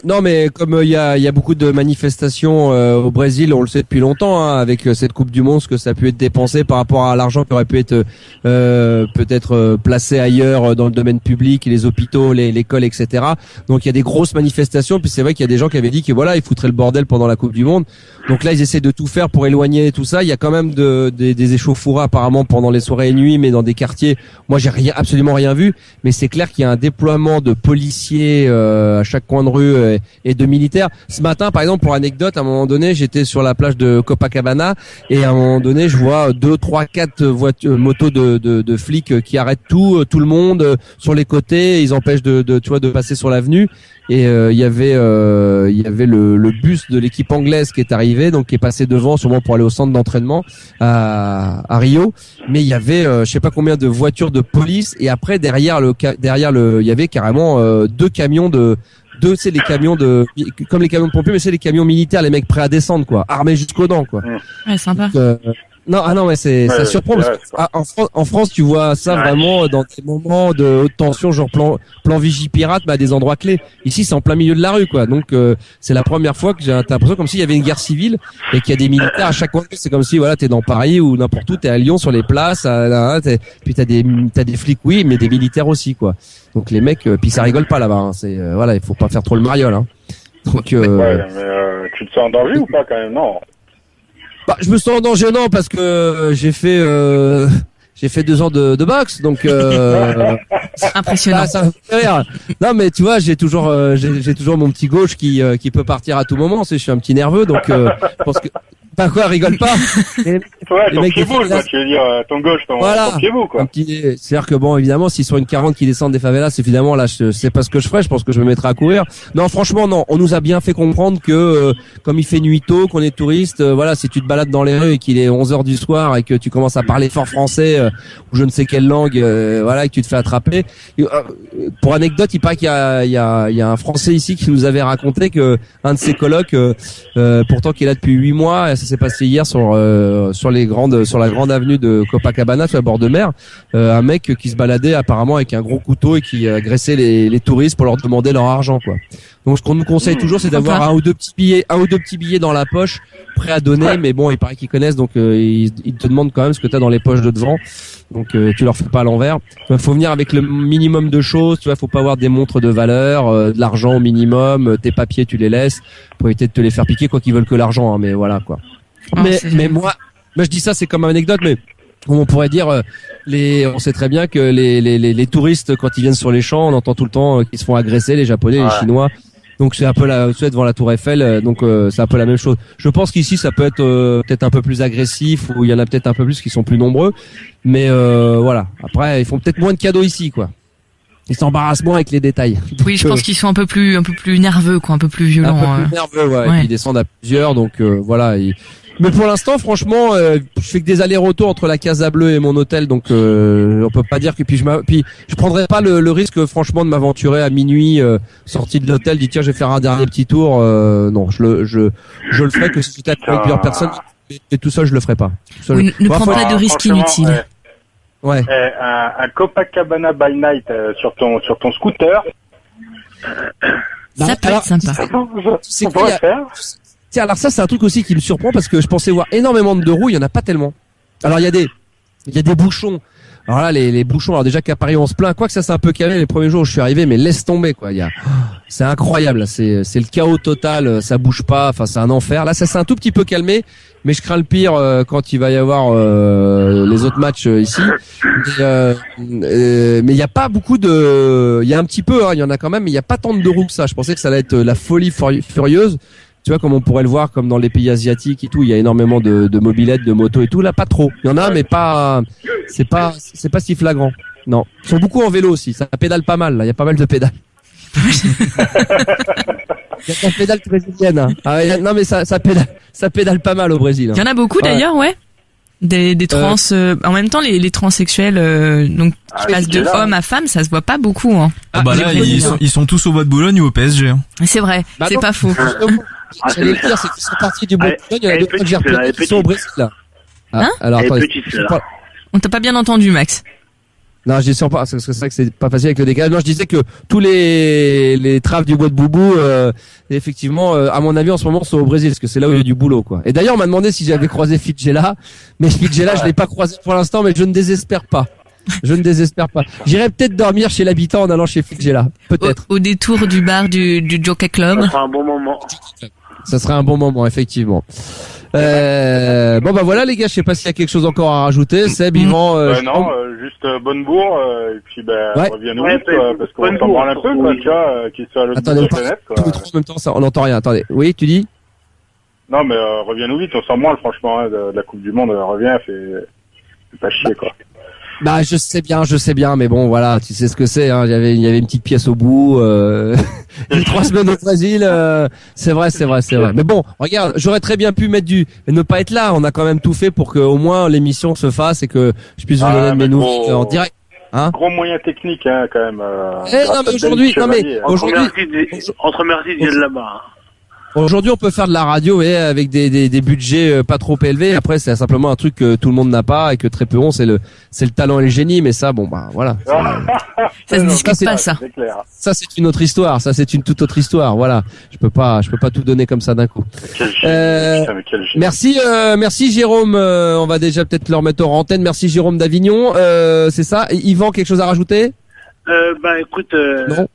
non, mais comme il y a beaucoup de manifestations au Brésil, on le sait depuis longtemps, hein, avec cette Coupe du Monde, ce que ça a pu être dépensé par rapport à l'argent qui aurait pu être peut-être placé ailleurs dans le domaine public, les hôpitaux, l'école, etc. Donc il y a des grosses manifestations. Puis c'est vrai qu'il y a des gens qui avaient dit que voilà, ils foutraient le bordel pendant la Coupe du Monde. Donc là, ils essaient de tout faire pour éloigner tout ça. Il y a quand même des échauffourées apparemment pendant les soirées et nuits, mais dans des quartiers. Moi, j'ai absolument rien vu, mais c'est clair qu'il y a un déploiement de policiers à chaque coin de rue et de militaires. Ce matin, par exemple, pour anecdote, à un moment donné, j'étais sur la plage de Copacabana et à un moment donné, je vois 2, 3, 4 motos de flics qui arrêtent tout le monde sur les côtés. Ils empêchent de passer sur l'avenue. Et il y avait le bus de l'équipe anglaise qui est arrivé, donc qui est passé devant, sûrement pour aller au centre d'entraînement à Rio. Mais il y avait je sais pas combien de voitures de police, et après derrière il y avait carrément deux camions c'est les camions comme les camions de pompiers, mais c'est les camions militaires, les mecs prêts à descendre, quoi, armés jusqu'aux dents, quoi. Ouais, sympa. Non, mais ça surprend parce que en France, tu vois ça vraiment dans des moments de haute tension, genre plan Vigipirate, à des endroits clés. Ici, c'est en plein milieu de la rue, quoi. Donc, c'est la première fois que j'ai l'impression comme s'il y avait une guerre civile et qu'il y a des militaires à chaque coin. C'est comme si, voilà, t'es dans Paris ou n'importe où, t'es à Lyon sur les places, puis t'as des flics, oui, mais des militaires aussi, quoi. Donc les mecs, puis ça rigole pas là-bas. Hein. C'est voilà, il faut pas faire trop le mariole. Hein. Donc, ouais, mais tu te sens en danger ou pas quand même? Non. Bah, je me sens en danger, non, parce que j'ai fait 2 ans de boxe, donc impressionnant. Ça me fait rire. Non, mais tu vois, j'ai toujours mon petit gauche qui peut partir à tout moment. Je suis un petit nerveux, donc je pense que. Bah quoi, rigole pas. Ton pied-boule, quoi, tu veux dire, ton gauche, ton pied-boule, quoi. C'est-à-dire que bon, évidemment, s'ils sont une 40 qui descendent des favelas, évidemment, là, je sais pas ce que je ferais, je pense que je me mettrais à courir. Non, franchement, non. On nous a bien fait comprendre que, comme il fait nuit tôt, qu'on est touriste, voilà, si tu te balades dans les rues et qu'il est 11h du soir et que tu commences à parler fort français, ou je ne sais quelle langue, voilà, et que tu te fais attraper. Pour anecdote, il paraît qu'il y a un Français ici qui nous avait raconté que un de ses colocs, pourtant qui est là depuis 8 mois, ça s'est passé hier sur la grande avenue de Copacabana, sur la bord de mer, un mec qui se baladait apparemment avec un gros couteau et qui agressait les touristes pour leur demander leur argent, quoi. Donc ce qu'on nous conseille toujours, c'est d'avoir un ou deux petits billets dans la poche, prêts à donner, mais bon, il paraît qu'ils connaissent, donc ils te demandent quand même ce que t'as dans les poches de devant. Donc tu leur fais pas à l'envers. Il faut venir avec le minimum de choses, tu vois, faut pas avoir des montres de valeur, de l'argent au minimum, tes papiers tu les laisses pour éviter de te les faire piquer, quoi qu'ils veulent que l'argent, hein, mais voilà, quoi. Mais moi je dis ça, c'est comme une anecdote, mais on pourrait dire on sait très bien que les touristes, quand ils viennent sur les champs, on entend tout le temps qu'ils se font agresser, les Japonais, les Chinois. Donc c'est un peu devant la Tour Eiffel, donc c'est un peu la même chose. Je pense qu'ici ça peut être peut-être un peu plus agressif, ou il y en a peut-être un peu plus qui sont plus nombreux, mais voilà. Après ils font peut-être moins de cadeaux ici, quoi. Ils s'embarrassent moins avec les détails. Oui, je pense qu'ils sont un peu plus nerveux, quoi, un peu plus violents. Un peu plus nerveux, ouais. Et puis ils descendent à plusieurs, donc voilà. Mais pour l'instant, franchement, je fais que des allers-retours entre la Casa Bleue et mon hôtel, donc on peut pas dire que puis je prendrais pas le risque, franchement, de m'aventurer à minuit, sorti de l'hôtel, dit tiens, je vais faire un dernier petit tour. Non, je le ferai que si j'étais avec plusieurs personnes, et tout ça, je le ferai pas. Oui, ne prends pas de risques inutiles. Ouais. Un Copacabana by night sur ton scooter. Ça peut être sympa. C'est quoi faire? Tiens, alors ça, c'est un truc aussi qui me surprend parce que je pensais voir énormément de roues, il y en a pas tellement. Alors il y a des bouchons Alors là, les bouchons, alors déjà qu'à Paris on se plaint, quoi que ça s'est un peu calmé les premiers jours où je suis arrivé, mais laisse tomber quoi. C'est incroyable, c'est le chaos total, ça bouge pas, enfin c'est un enfer. Là, ça s'est un tout petit peu calmé, mais je crains le pire quand il va y avoir les autres matchs ici. Mais il y a pas beaucoup il y a un petit peu, il y en a quand même, mais il y a pas tant de roues que ça. Je pensais que ça allait être la folie furieuse. Tu vois, comme on pourrait le voir, comme dans les pays asiatiques et tout, il y a énormément de mobylettes, de motos et tout. Là, pas trop. Il y en a, mais c'est pas si flagrant. Non. Ils sont beaucoup en vélo aussi. Ça pédale pas mal, là. Il y a pas mal de pédales. Il y a de la pédale brésilienne, hein. Ah, non, mais ça pédale pas mal au Brésil. Hein. Il y en a beaucoup d'ailleurs, ouais. Des trans, en même temps, les transsexuels, donc, qui passent de homme à femme, ça se voit pas beaucoup, hein. Là, ils sont tous au Bois de Boulogne ou au PSG, hein. C'est vrai. C'est pas faux. J'allais le dire, c'est qu'ils sont partis du Bois de Boulogne, il y en a deux que j'ai repérés qui sont au Brésil, là. Hein? Alors, attendez. On t'a pas bien entendu, Max. Non, je dis pas, parce que c'est vrai que c'est pas facile avec le décalage. Non, je disais que tous les traves du Bois de Boubou, effectivement, à mon avis, en ce moment, sont au Brésil, parce que c'est là où il y a du boulot, quoi. Et d'ailleurs, on m'a demandé si j'avais croisé Fidjela, mais Fidjela, je l'ai pas croisé pour l'instant, mais je ne désespère pas. Je ne désespère pas. J'irai peut-être dormir chez l'habitant en allant chez Fidjela. Peut-être. Au détour du bar du Jockey Club. Ça sera un bon moment. Ça serait un bon moment, effectivement. Bon bah voilà les gars, je sais pas s'il y a quelque chose encore à rajouter. Seb, Yvan. Non, juste Bonnebourg et puis reviens-nous vite parce qu'on s'en branle un peu quoi, tu vois, qui soit à l'autre bout de la planète quoi. Tous les trois en même temps, ça, on n'entend rien. Attendez. Oui, tu dis? Non mais reviens-nous vite, on s'en branle franchement hein, de la Coupe du Monde, reviens, fait pas chier quoi. Bah je sais bien, mais bon voilà, tu sais ce que c'est. Hein, il y avait une petite pièce au bout. 3 semaines au Brésil, c'est vrai. Mais bon, regarde, j'aurais très bien pu ne pas être là. On a quand même tout fait pour que au moins l'émission se fasse et que je puisse vous donner mes nouvelles en direct. Hein? Gros moyen technique hein quand même. Non mais aujourd'hui, Entre merci de là-bas. Aujourd'hui, on peut faire de la radio avec des budgets pas trop élevés. Après, c'est simplement un truc que tout le monde n'a pas et que très peu ont. C'est le talent et le génie. Mais ça, bon, bah voilà. Ça se discute pas, ça. Ça, c'est une autre histoire. Ça, c'est une toute autre histoire. Voilà. Je peux pas tout donner comme ça d'un coup. Merci Jérôme. On va déjà peut-être leur mettre en antenne. Merci Jérôme d'Avignon. C'est ça. Yvan, quelque chose à rajouter? Écoute. Non.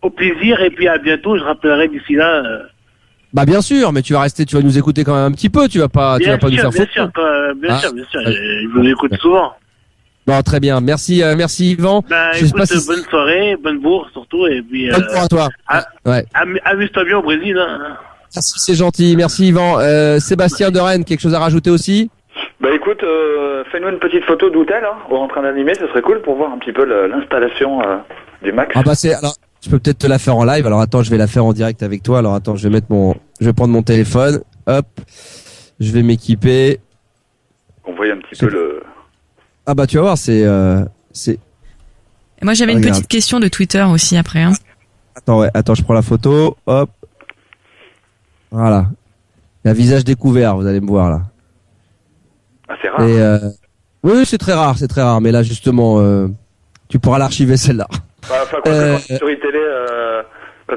Au plaisir et puis à bientôt, je rappellerai d'ici là. Bah bien sûr, mais tu vas nous écouter quand même un petit peu, tu vas pas nous faire bien sûr, je vous écoute souvent. Bon, très bien, merci Yvan. Bonne soirée, bonne bourse surtout et puis. Bonne soirée à toi. Amuse-toi bien au Brésil. Hein. Merci, c'est gentil, merci Yvan. Sébastien de Rennes, quelque chose à rajouter aussi? Bah écoute, fais-nous une petite photo d'hôtel, hein, en train d'animer, ce serait cool pour voir un petit peu l'installation du Max. Ah bah je peux peut-être te la faire en live. Alors attends, je vais la faire en direct avec toi. Alors attends, je vais prendre mon téléphone. Hop. Je vais m'équiper. On voit un petit peu le... Ah bah tu vas voir, c'est... Et moi j'avais une petite question de Twitter aussi après. Hein. Attends, je prends la photo. Hop. Voilà. Il y a un visage découvert, vous allez me voir là. Ah c'est rare. Oui, c'est très rare. Mais là justement, tu pourras l'archiver celle-là. Enfin, quand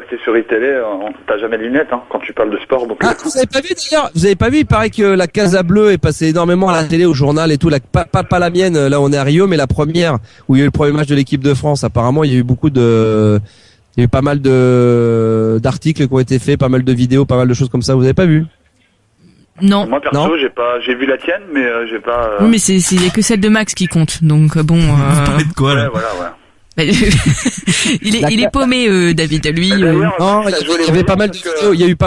t'es sur iTélé, t'as jamais de lunettes, hein, quand tu parles de sport. Donc vous avez pas vu d'ailleurs? Vous avez pas vu? Il paraît que la Casa Bleue est passée énormément à la télé, au journal et tout. Pas la mienne, là on est à Rio, mais la première, où il y a eu le premier match de l'équipe de France. Apparemment, il y a eu il y a eu pas mal d'articles qui ont été faits, pas mal de vidéos, pas mal de choses comme ça. Vous avez pas vu? Non. Moi perso, j'ai vu la tienne, mais j'ai pas. Oui, mais il y a que celle de Max qui compte, donc bon. Vous parlez de quoi là? Ouais, voilà. il est paumé, David, lui. Non, il y avait pas mal de vidéos. Il y a eu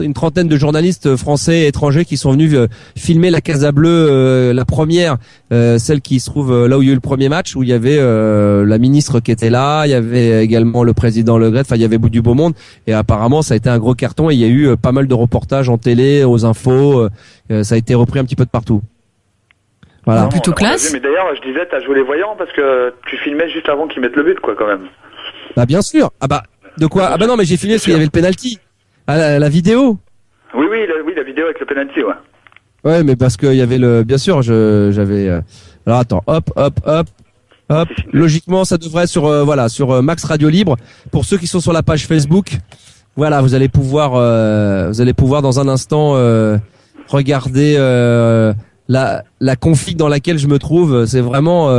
une trentaine de journalistes français et étrangers qui sont venus filmer la Casa Bleue, la première, celle qui se trouve là où il y a eu le premier match, où il y avait la ministre qui était là, il y avait également le président Le Gret. Enfin, il y avait du beau monde. Et apparemment, ça a été un gros carton. Et il y a eu pas mal de reportages en télé, aux infos. Ça a été repris un petit peu de partout. Voilà. Plutôt classe. Mais d'ailleurs, je disais, t'as joué les voyants parce que tu filmais juste avant qu'ils mettent le but, quoi, quand même. Bah bien sûr. Ah bah de quoi? Ah bah non, mais j'ai filmé parce qu'il y avait le penalty. Ah, la vidéo. Oui, la vidéo avec le penalty, ouais. Ouais, mais parce qu'il y avait bien sûr, j'avais. Alors attends, hop. Logiquement, ça devrait être sur Max Radio Libre. Pour ceux qui sont sur la page Facebook, voilà, vous allez pouvoir dans un instant regarder. la config dans laquelle je me trouve, c'est vraiment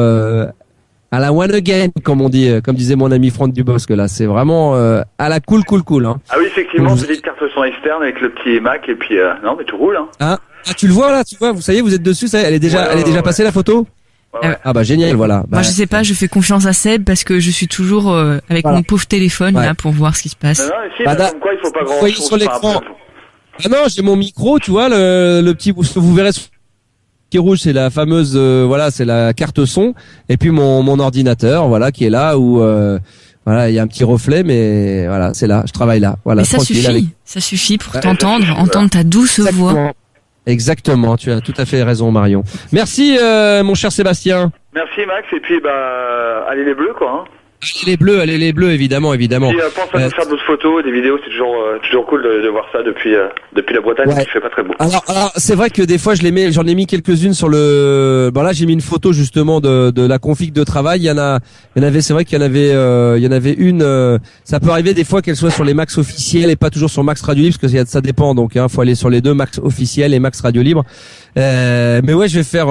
à la one again, comme disait mon ami Franck Dubosc là. C'est vraiment à la cool. Hein. Ah oui, effectivement, petite carte son externe avec le petit Mac et puis non, mais tout roule. Hein. Ah, tu le vois là, vous savez, vous êtes dessus, ça, elle est déjà passée la photo. Ouais. Ah bah génial, voilà. Moi je sais pas, je fais confiance à Seb parce que je suis toujours avec mon pauvre téléphone là pour voir ce qui se passe. Non, si, comme quoi il faut pas grand chose. Sur l'écran. Ah non, j'ai mon micro, tu vois, le petit, vous verrez qui est rouge, c'est la fameuse, c'est la carte son, et puis mon ordinateur, voilà, qui est là où, voilà, il y a un petit reflet, mais voilà, c'est là, je travaille là, voilà. Mais ça suffit pour t'entendre, entendre ta douce voix. Exactement, tu as tout à fait raison, Marion. Merci, mon cher Sébastien. Merci, Max, et puis allez les bleus, quoi. Hein. Allez les bleus, évidemment. Et pense à nous faire d'autres photos, des vidéos, c'est toujours cool de voir ça depuis la Bretagne, qui fait pas très beau. Alors c'est vrai que des fois j'en ai mis quelques-unes sur le. Bon là j'ai mis une photo justement de la config de travail. Il y en avait, c'est vrai qu'il y en avait une. Ça peut arriver des fois qu'elle soit sur les Max officiels et pas toujours sur Max Radio Libre parce que ça dépend. Donc faut aller sur les deux, Max officiel et Max Radio Libre. Mais ouais, je vais faire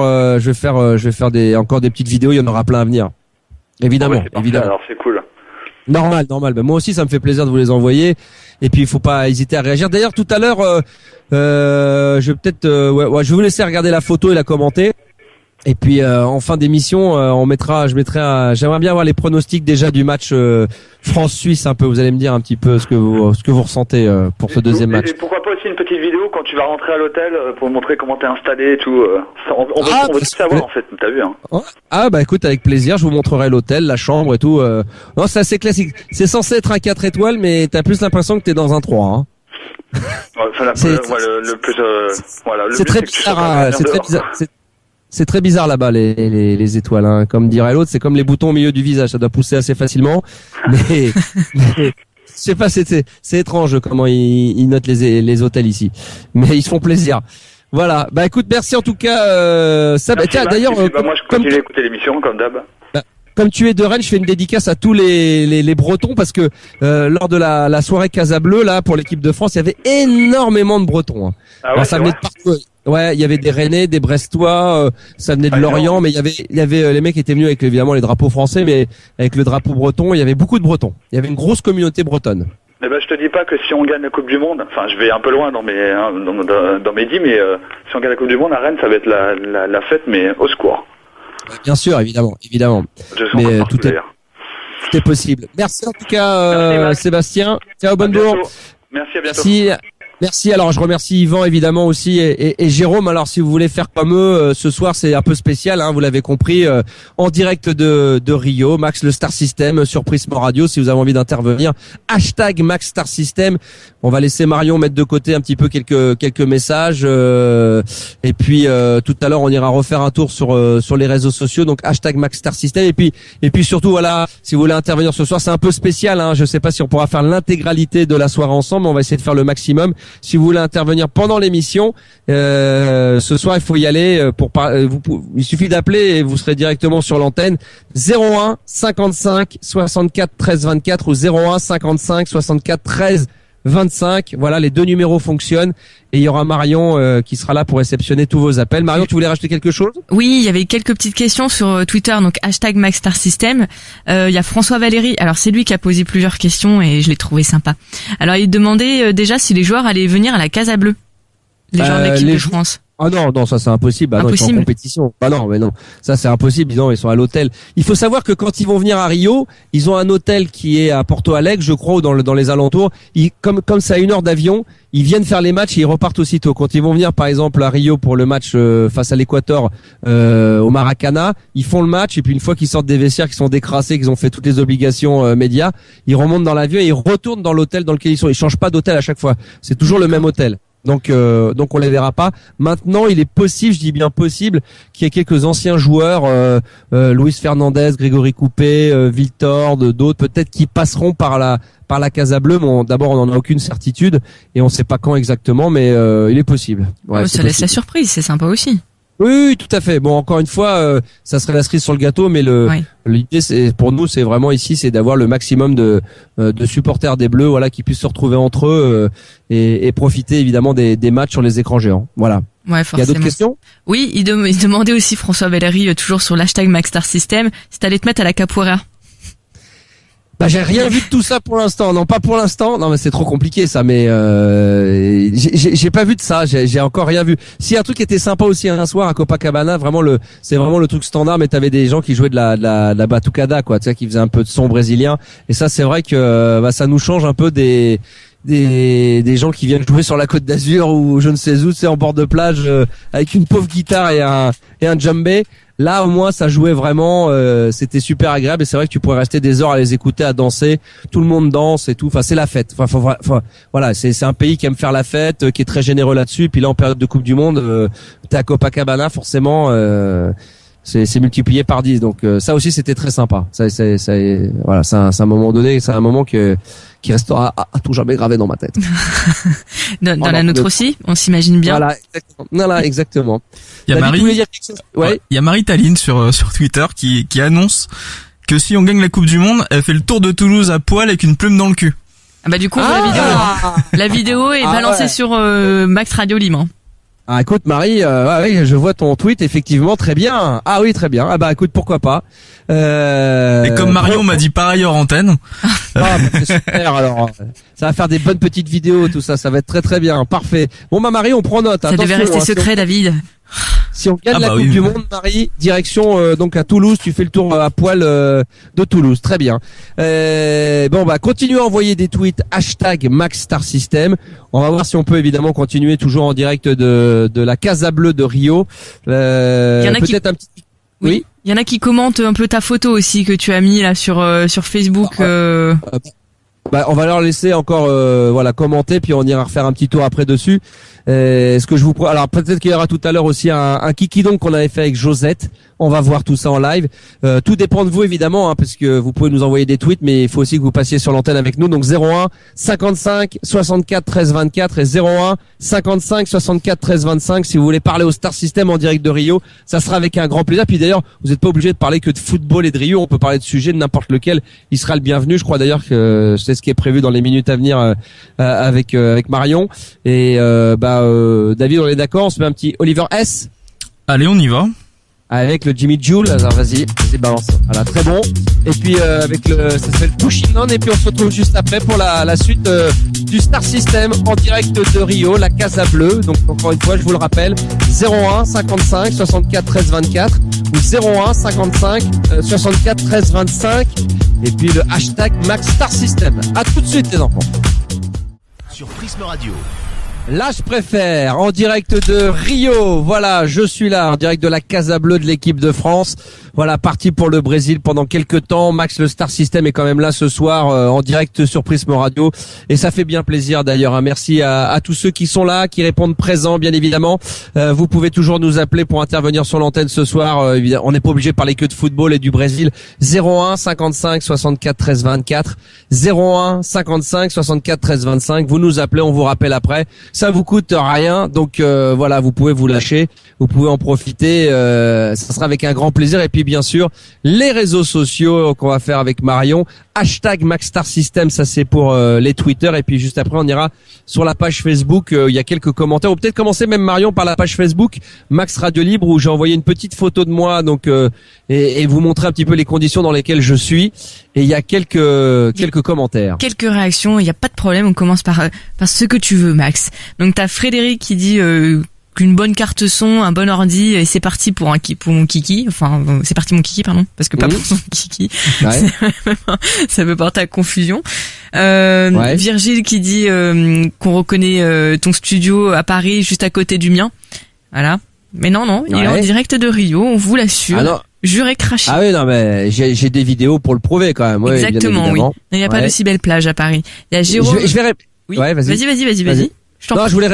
encore des petites vidéos. Il y en aura plein à venir. Évidemment, évidemment. Alors c'est cool. Normal. Ben, moi aussi, ça me fait plaisir de vous les envoyer. Et puis, il faut pas hésiter à réagir. D'ailleurs, tout à l'heure, je vais peut-être, je vais vous laisser regarder la photo et la commenter. Et puis, en fin d'émission, j'aimerais bien avoir les pronostics déjà du match France-Suisse un peu. Vous allez me dire un petit peu ce que vous ressentez pour ce deuxième match. Et pourquoi pas aussi une petite vidéo quand tu vas rentrer à l'hôtel pour montrer comment t'es installé et tout. On veut tout savoir en fait. T'as vu hein. Ah bah écoute, avec plaisir, je vous montrerai l'hôtel, la chambre et tout. Non, c'est assez classique. C'est censé être un 4 étoiles, mais t'as plus l'impression que t'es dans un 3. Hein. C'est très bizarre. C'est très bizarre là-bas les étoiles, hein. Comme dirait l'autre, c'est comme les boutons au milieu du visage, ça doit pousser assez facilement. Mais je sais pas, c'est étrange comment ils notent les hôtels ici, mais ils se font plaisir. Voilà. Bah écoute, merci en tout cas. Tiens, d'ailleurs, moi je continue à écouter l'émission comme d'hab. Comme tu es de Rennes, je fais une dédicace à tous les Bretons parce que lors de la soirée Casa Bleu là pour l'équipe de France, il y avait énormément de Bretons. Hein. Ah ouais, ça venait de partout. Ouais, il y avait des Rennais, des Brestois, ça venait de Lorient, mais il y avait les mecs qui étaient venus avec évidemment les drapeaux français, mais avec le drapeau breton, il y avait beaucoup de Bretons. Il y avait une grosse communauté bretonne. Eh ben, je te dis pas que si on gagne la Coupe du Monde, enfin, je vais un peu loin dans mes dits, mais si on gagne la Coupe du Monde à Rennes, ça va être la fête, mais au secours. Bien sûr, évidemment. Mais tout est possible. Merci en tout cas, Sébastien. Ciao, bonne journée. Merci, à bientôt. Merci. Alors, je remercie Yvan évidemment aussi et Jérôme. Alors, si vous voulez faire comme eux, ce soir, c'est un peu spécial, hein, vous l'avez compris, en direct de Rio, Max le Star System sur Prisma Radio. Si vous avez envie d'intervenir, hashtag Max Star System. On va laisser Marion mettre de côté un petit peu quelques messages. Et puis, tout à l'heure, on ira refaire un tour sur les réseaux sociaux. Donc, hashtag Max Star System. Et puis surtout, voilà, si vous voulez intervenir ce soir, c'est un peu spécial, hein. Je sais pas si on pourra faire l'intégralité de la soirée ensemble, mais on va essayer de faire le maximum. Si vous voulez intervenir pendant l'émission, ce soir il faut y aller. Il suffit d'appeler et vous serez directement sur l'antenne. 01 55 64 13 24 ou 01 55 64 13 25. Voilà, les deux numéros fonctionnent et il y aura Marion qui sera là pour réceptionner tous vos appels. Marion, tu voulais rajouter quelque chose? Oui, il y avait quelques petites questions sur Twitter, donc hashtag MaxStarSystem. Il y a François Valéry, alors c'est lui qui a posé plusieurs questions et je l'ai trouvé sympa. Alors il demandait déjà si les joueurs allaient venir à la Casa Bleue, les joueurs de l'équipe de France. Ah non, ça c'est impossible. Non, ils sont en compétition. Mais non, ça c'est impossible. Ils sont à l'hôtel. Il faut savoir que quand ils vont venir à Rio, ils ont un hôtel qui est à Porto Alegre, je crois, ou dans les alentours. Comme c'est à 1 heure d'avion, ils viennent faire les matchs et ils repartent aussitôt. Quand ils vont venir, par exemple, à Rio pour le match face à l'Équateur au Maracana, ils font le match et puis une fois qu'ils sortent des vestiaires, qu'ils sont décrassés, qu'ils ont fait toutes les obligations médias, ils remontent dans l'avion et ils retournent dans l'hôtel dans lequel ils sont. Ils changent pas d'hôtel à chaque fois. C'est toujours le même hôtel. Donc on les verra pas. Maintenant, il est possible, je dis bien possible, qu'il y ait quelques anciens joueurs, Luis Fernandez, Grégory Coupé, Victor, d'autres peut-être qui passeront par la Casa Bleue. Bon, d'abord, on n'en a aucune certitude et on sait pas quand exactement, mais il est possible. Ouais, ça laisse la surprise, c'est sympa aussi. Oui, tout à fait. Bon, encore une fois, ça serait la cerise sur le gâteau, mais l'idée, c'est pour nous, c'est vraiment ici, c'est d'avoir le maximum de supporters des Bleus, voilà, qui puissent se retrouver entre eux et profiter évidemment des matchs sur les écrans géants. Voilà. Ouais, forcément. Il y a d'autres questions? Oui, il demandait aussi François Valéry, toujours sur l'hashtag MaxStarSystem, si t'allais te mettre à la capoeira. Bah, j'ai rien vu de tout ça pour l'instant. Non, pas pour l'instant. Non, mais c'est trop compliqué ça. Mais j'ai pas vu de ça. J'ai encore rien vu. Si un truc était sympa aussi un soir à Copacabana, c'est vraiment le truc standard. Mais t'avais des gens qui jouaient de la batucada, quoi. Tu sais, qui faisaient un peu de son brésilien. Et ça, c'est vrai que ça nous change un peu des gens qui viennent jouer sur la Côte d'Azur ou je ne sais où, c'est en bord de plage avec une pauvre guitare et un djembé. Là, au moins, ça jouait vraiment, c'était super agréable et c'est vrai que tu pourrais rester des heures à les écouter, à danser. Tout le monde danse et tout. Enfin, c'est la fête. Enfin, voilà, c'est un pays qui aime faire la fête, qui est très généreux là-dessus. Et puis là, en période de Coupe du Monde, t'es à Copacabana, forcément, c'est multiplié par 10. Donc, ça aussi, c'était très sympa. Voilà, c'est un moment donné, c'est un moment qui restera à tout jamais gravé dans ma tête. dans la nôtre aussi, on s'imagine bien. Voilà, exactement. Il y a Marie Taline sur Twitter qui annonce que si on gagne la Coupe du Monde, elle fait le tour de Toulouse à poil avec une plume dans le cul. Ah bah du coup, la vidéo est balancée sur Max Radio Libre. Ah écoute Marie, oui, je vois ton tweet effectivement très bien. Ah oui très bien. Ah bah écoute pourquoi pas. Et comme Marion m'a dit pareil hors antenne. Ah bah, c'est super alors. Ça va faire des bonnes petites vidéos tout ça, ça va être très très bien, parfait. Bon bah Marie on prend note. Ça devait rester secret David. Si on gagne la Coupe du Monde, Marie, direction donc à Toulouse, tu fais le tour à poil de Toulouse, très bien. Bon bah continuez à envoyer des tweets #MaxStarSystem. On va voir si on peut évidemment continuer toujours en direct de la Casa Bleue de Rio. Il y en a peut-être un petit. Oui. Il y en a qui commentent un peu ta photo aussi que tu as mis là sur Facebook. Bah, on va leur laisser encore commenter puis on ira refaire un petit tour après dessus. Ce que je vous alors peut-être qu'il y aura tout à l'heure aussi un kiki donc qu'on avait fait avec Josette. On va voir tout ça en live. Tout dépend de vous évidemment parce que vous pouvez nous envoyer des tweets mais il faut aussi que vous passiez sur l'antenne avec nous. Donc 01 55 64 13 24 et 01 55 64 13 25 si vous voulez parler au Star System en direct de Rio, ça sera avec un grand plaisir. Puis d'ailleurs, vous n'êtes pas obligé de parler que de football et de Rio, on peut parler de sujets de n'importe lequel, il sera le bienvenu. Je crois d'ailleurs que c'est ce qui est prévu dans les minutes à venir avec Marion et David, on est d'accord, on se met un petit Oliver S. Allez, on y va. Avec le Jimmy Joule, alors vas-y balance. Voilà, très bon. Et puis avec ça s'appelle Pushing On et puis on se retrouve juste après pour la suite du Star System en direct de Rio, la Casa Bleue. Donc encore une fois, je vous le rappelle, 01 55 64 13 24 ou 01 55 64 13 25 et puis le #MaxStarSystem. À tout de suite les enfants. Sur Prisme Radio. Là, je préfère, en direct de Rio. Voilà, je suis là, en direct de la Casa Bleue de l'équipe de France. Voilà, parti pour le Brésil pendant quelques temps. Max, le Star System, est quand même là ce soir, en direct sur Prisme Radio. Et ça fait bien plaisir d'ailleurs. Merci à tous ceux qui sont là, qui répondent présents, bien évidemment. Vous pouvez toujours nous appeler pour intervenir sur l'antenne ce soir. On n'est pas obligé de parler que de football et du Brésil. 01 55 64 13 24. 01 55 64 13 25. Vous nous appelez, on vous rappelle après. Ça vous coûte rien, donc voilà, vous pouvez vous lâcher, vous pouvez en profiter, ça sera avec un grand plaisir. Et puis bien sûr, les réseaux sociaux qu'on va faire avec Marion, #MaxStarSystem, ça c'est pour les Twitter. Et puis juste après, on ira sur la page Facebook, il y a quelques commentaires. Ou peut-être commencer même Marion par la page Facebook Max Radio Libre où j'ai envoyé une petite photo de moi, donc et vous montrer un petit peu les conditions dans lesquelles je suis. Et il y a quelques commentaires. Quelques réactions, il n'y a pas de problème, on commence par ce que tu veux, Max. Donc t'as Frédéric qui dit qu'une bonne carte son, un bon ordi, et c'est parti pour mon kiki. Enfin, c'est parti mon kiki, pardon, parce que pas pour son kiki. Ouais. Ça peut porter à confusion. Virgile qui dit qu'on reconnaît ton studio à Paris, juste à côté du mien. Voilà. Mais non, il est en direct de Rio, on vous l'assure. Alors, juré craché. Ah oui, non, mais j'ai des vidéos pour le prouver quand même. Ouais, exactement, oui. Il n'y a pas de si belle plage à Paris. Il y a Jérôme. Oui. Ouais, vas-y. Vas-y. Non, je voulais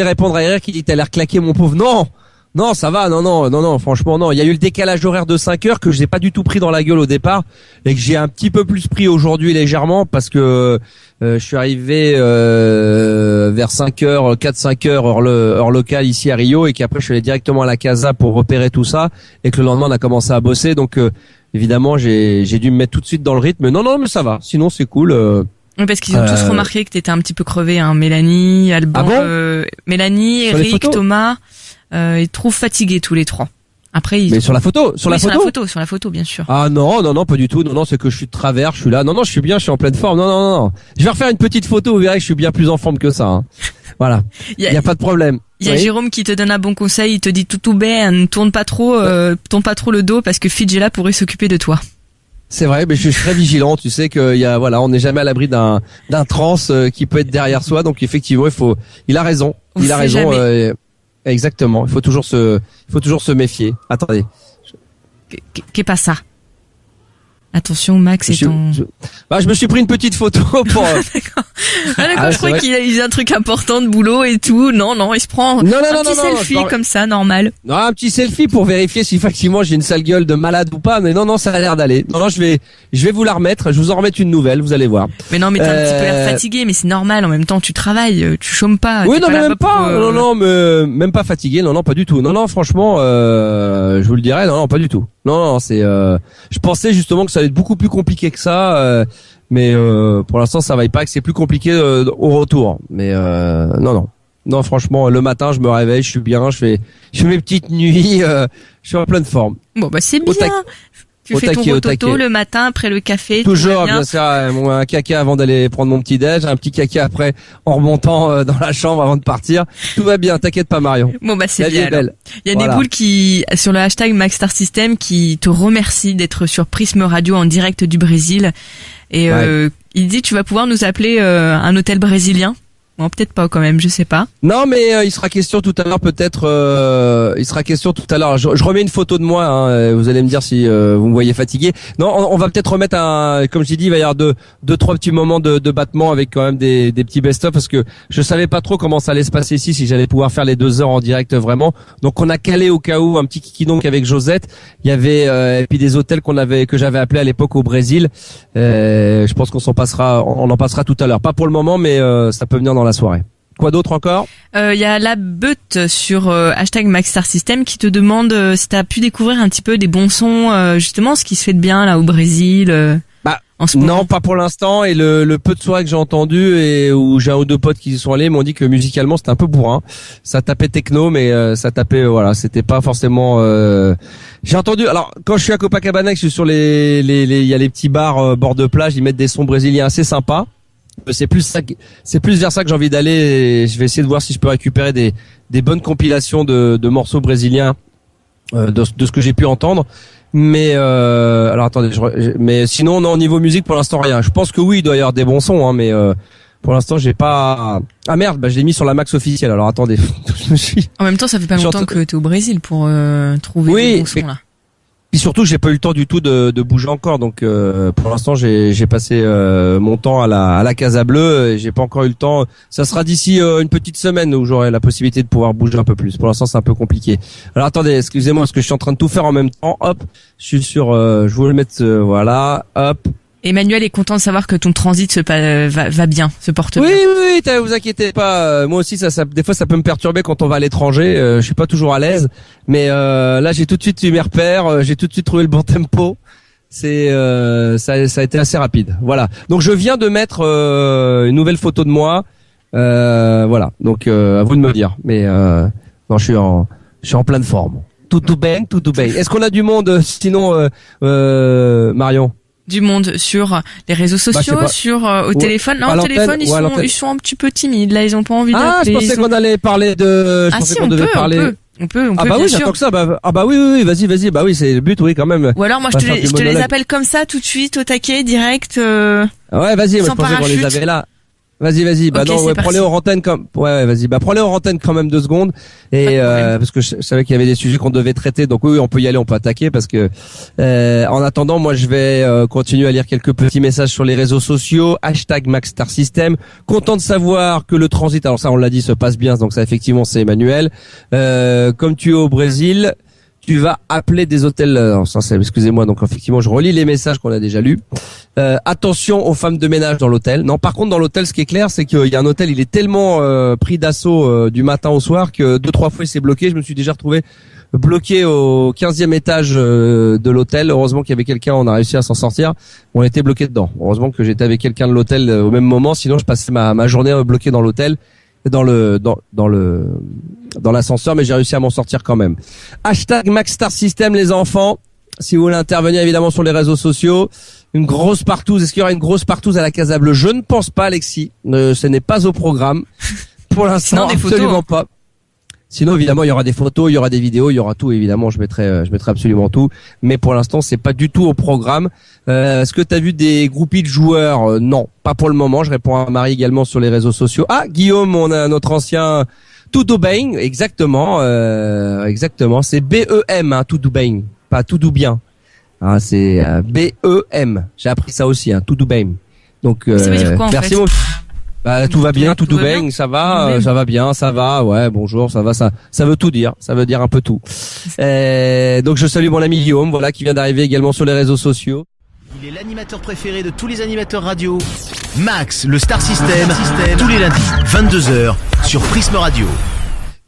répondre à Eric qui dit t'as l'air claqué mon pauvre. Non, Non, ça va, non, franchement, non. Il y a eu le décalage horaire de 5 heures que j'ai pas du tout pris dans la gueule au départ et que j'ai un petit peu plus pris aujourd'hui légèrement parce que je suis arrivé vers 4-5 heures heure locale ici à Rio et qu'après je suis allé directement à la casa pour repérer tout ça et que le lendemain on a commencé à bosser. Donc évidemment, j'ai dû me mettre tout de suite dans le rythme. Non, mais ça va. Sinon, c'est cool. Oui, parce qu'ils ont tous remarqué que t'étais un petit peu crevé, hein. Mélanie, Alban, ah bon Mélanie, Eric, Thomas, ils trouvent fatigués tous les trois. Après, mais sur la photo, sur la photo, bien sûr. Ah non, pas du tout. Non, c'est que je suis de travers, je suis là. Non, je suis bien, je suis en pleine forme. Non. Je vais refaire une petite photo, vous verrez que je suis bien plus en forme que ça. Hein. Voilà. Il y a pas de problème. Il y a Jérôme qui te donne un bon conseil, il te dit tout bien, ne tourne pas trop le dos parce que Fidjela pourrait s'occuper de toi. C'est vrai, mais je suis très vigilant. Tu sais que on n'est jamais à l'abri d'un trans qui peut être derrière soi. Donc effectivement, il a raison. Exactement. Il faut toujours se méfier. Attendez. Qu'est pas ça? Attention, Max est en... je me suis pris une petite photo pour... D'accord, je crois qu'il a eu un truc important de boulot et tout. Non, il se prend un petit selfie comme ça, normal. Non, un petit selfie pour vérifier si effectivement j'ai une sale gueule de malade ou pas. Mais non, ça a l'air d'aller. Non, je vais vous la remettre. Je vous en remettre une nouvelle, vous allez voir. Mais non, mais t'as un petit peu l'air fatigué, mais c'est normal. En même temps, tu travailles, tu chômes pas. Oui, non, mais même pas. Non, mais même pas fatigué. Non, pas du tout. Non, franchement, je vous le dirais. Non, pas du tout. Non, c'est. Je pensais justement que ça allait être beaucoup plus compliqué que ça, mais pour l'instant, ça va pas. Que c'est plus compliqué au retour. Mais non, franchement, le matin, je me réveille, je suis bien, je fais mes petites nuits, je suis en pleine forme. Bon, c'est bien. Tu fais ton rototo le matin après le café. Toujours, bien sûr, un caca avant d'aller prendre mon petit déj, un petit caca après en remontant dans la chambre avant de partir. Tout va bien, t'inquiète pas Marion. Bon c'est bien. Il y a des boules qui sur le hashtag MaxStarSystem qui te remercient d'être sur Prisme Radio en direct du Brésil et il dit tu vas pouvoir nous appeler un hôtel brésilien. Bon, peut-être pas quand même, je sais pas. Non, mais il sera question tout à l'heure peut-être. Il sera question tout à l'heure. Je remets une photo de moi. Hein, vous allez me dire si vous me voyez fatigué. Non, on va peut-être remettre comme j'ai dit, il va y avoir deux, trois petits moments de battement avec quand même des petits best-of parce que je savais pas trop comment ça allait se passer ici, si j'allais pouvoir faire les 2 heures en direct vraiment. Donc on a calé au cas où un petit kiki donc avec Josette. Il y avait et puis des hôtels que j'avais appelés à l'époque au Brésil. Je pense qu'on en passera tout à l'heure. Pas pour le moment, mais ça peut venir dans la soirée. Quoi d'autre encore? Il y a la Beute sur hashtag MaxStarSystem qui te demande si t'as pu découvrir un petit peu des bons sons, justement ce qui se fait de bien là au Brésil. En ce moment. Non, pas pour l'instant. Et le peu de soirées que j'ai entendu et où j'ai un ou deux potes qui y sont allés m'ont dit que musicalement c'était un peu bourrin. Ça tapait techno, mais ça tapait c'était pas forcément. J'ai entendu. Alors quand je suis à Copacabana, que je suis sur il y a les petits bars bord de plage, ils mettent des sons brésiliens assez sympas. C'est plus vers ça que j'ai envie d'aller et je vais essayer de voir si je peux récupérer des bonnes compilations de morceaux brésiliens de ce que j'ai pu entendre. Mais alors attendez, mais sinon non, au niveau musique pour l'instant rien. Je pense que oui, il doit y avoir des bons sons hein, mais pour l'instant j'ai pas. Ah merde, je l'ai mis sur la Max officielle. Alors attendez, En même temps, ça fait pas longtemps que t'es au Brésil pour trouver des bons sons là. Puis surtout, j'ai pas eu le temps du tout de bouger encore, donc pour l'instant j'ai passé mon temps à la Casa Bleue. Et j'ai pas encore eu le temps. Ça sera d'ici une petite semaine où j'aurai la possibilité de pouvoir bouger un peu plus. Pour l'instant, c'est un peu compliqué. Alors attendez, excusez-moi, parce que je suis en train de tout faire en même temps. Hop, je suis sur. Je voulais le mettre. Voilà. Hop. Emmanuel est content de savoir que ton transit va bien, se porte bien. Oui, vous inquiétez pas. Moi aussi, ça des fois, ça peut me perturber quand on va à l'étranger. Je suis pas toujours à l'aise, mais là, j'ai tout de suite eu mes repères. J'ai tout de suite trouvé le bon tempo. Ça a été assez rapide. Voilà. Donc, je viens de mettre une nouvelle photo de moi. Voilà. Donc, à vous de me dire. Mais non, je suis en pleine forme. Tout bien. Est-ce qu'on a du monde sinon, Marion? Du monde sur les réseaux sociaux, au téléphone. Non, au téléphone, ils sont un petit peu timides. Là, ils ont pas envie d'appeler. Ah, je pensais qu'on allait parler de. On peut. Ah bah oui, j'attends que ça. Oui, vas-y. Bah oui, c'est le but, oui, quand même. Ou alors, moi, je te les appelle comme ça, tout de suite, au taquet, direct. Ouais, vas-y. Moi, je pensais qu'on les avait là. Vas-y. Bah okay, non, ouais, prends-les hors antenne comme. Ouais, vas-y. Bah prends-les hors antenne quand même 2 secondes. Et parce que je savais qu'il y avait des sujets qu'on devait traiter. Donc oui, on peut y aller, on peut attaquer parce que en attendant, moi je vais continuer à lire quelques petits messages sur les réseaux sociaux. #MaxStarSystem. Content de savoir que le transit, alors ça on l'a dit, se passe bien. Donc ça effectivement c'est Emmanuel. Comme tu es au Brésil, tu vas appeler des hôtels. Alors ça, excusez-moi. Donc effectivement, je relis les messages qu'on a déjà lus. Attention aux femmes de ménage dans l'hôtel. Non, par contre, dans l'hôtel, ce qui est clair, c'est qu'il y a un hôtel, il est tellement pris d'assaut du matin au soir que 2-3 fois il s'est bloqué. Je me suis déjà retrouvé bloqué au 15e étage de l'hôtel. Heureusement qu'il y avait quelqu'un, on a réussi à s'en sortir. On était bloqué dedans. Heureusement que j'étais avec quelqu'un de l'hôtel au même moment. Sinon, je passais ma journée bloqué dans l'hôtel, dans l'ascenseur, mais j'ai réussi à m'en sortir quand même. #MaxStarSystem, les enfants. Si vous voulez intervenir évidemment sur les réseaux sociaux. Une grosse partouze. Est-ce qu'il y aura une grosse partouze à la Casa Bleue? Je ne pense pas, Alexis. Ce n'est pas au programme. Pour l'instant, absolument pas. Sinon, évidemment, il y aura des photos, il y aura des vidéos, il y aura tout. Évidemment, je mettrai absolument tout. Mais pour l'instant, c'est pas du tout au programme. Est-ce que tu as vu des groupies de joueurs? Non, pas pour le moment. Je réponds à Marie également sur les réseaux sociaux. Ah, Guillaume, on a notre ancien Toudoubeng. Exactement. C'est B-E-M, hein, Toudoubeng. Pas Toudoubien. Ah, c'est B-E-M. J'ai appris ça aussi, hein, Toudoubeng. Donc, ça veut dire quoi, merci. En fait? Bah, tout va bien, Toudoubeng, ça va bien, ça va, ouais, bonjour, ça va, ça veut tout dire, ça veut dire un peu tout. Donc je salue mon ami Guillaume, voilà, qui vient d'arriver également sur les réseaux sociaux. Il est l'animateur préféré de tous les animateurs radio. Max, le Star System, tous les lundis, 22h, sur Prisme Radio.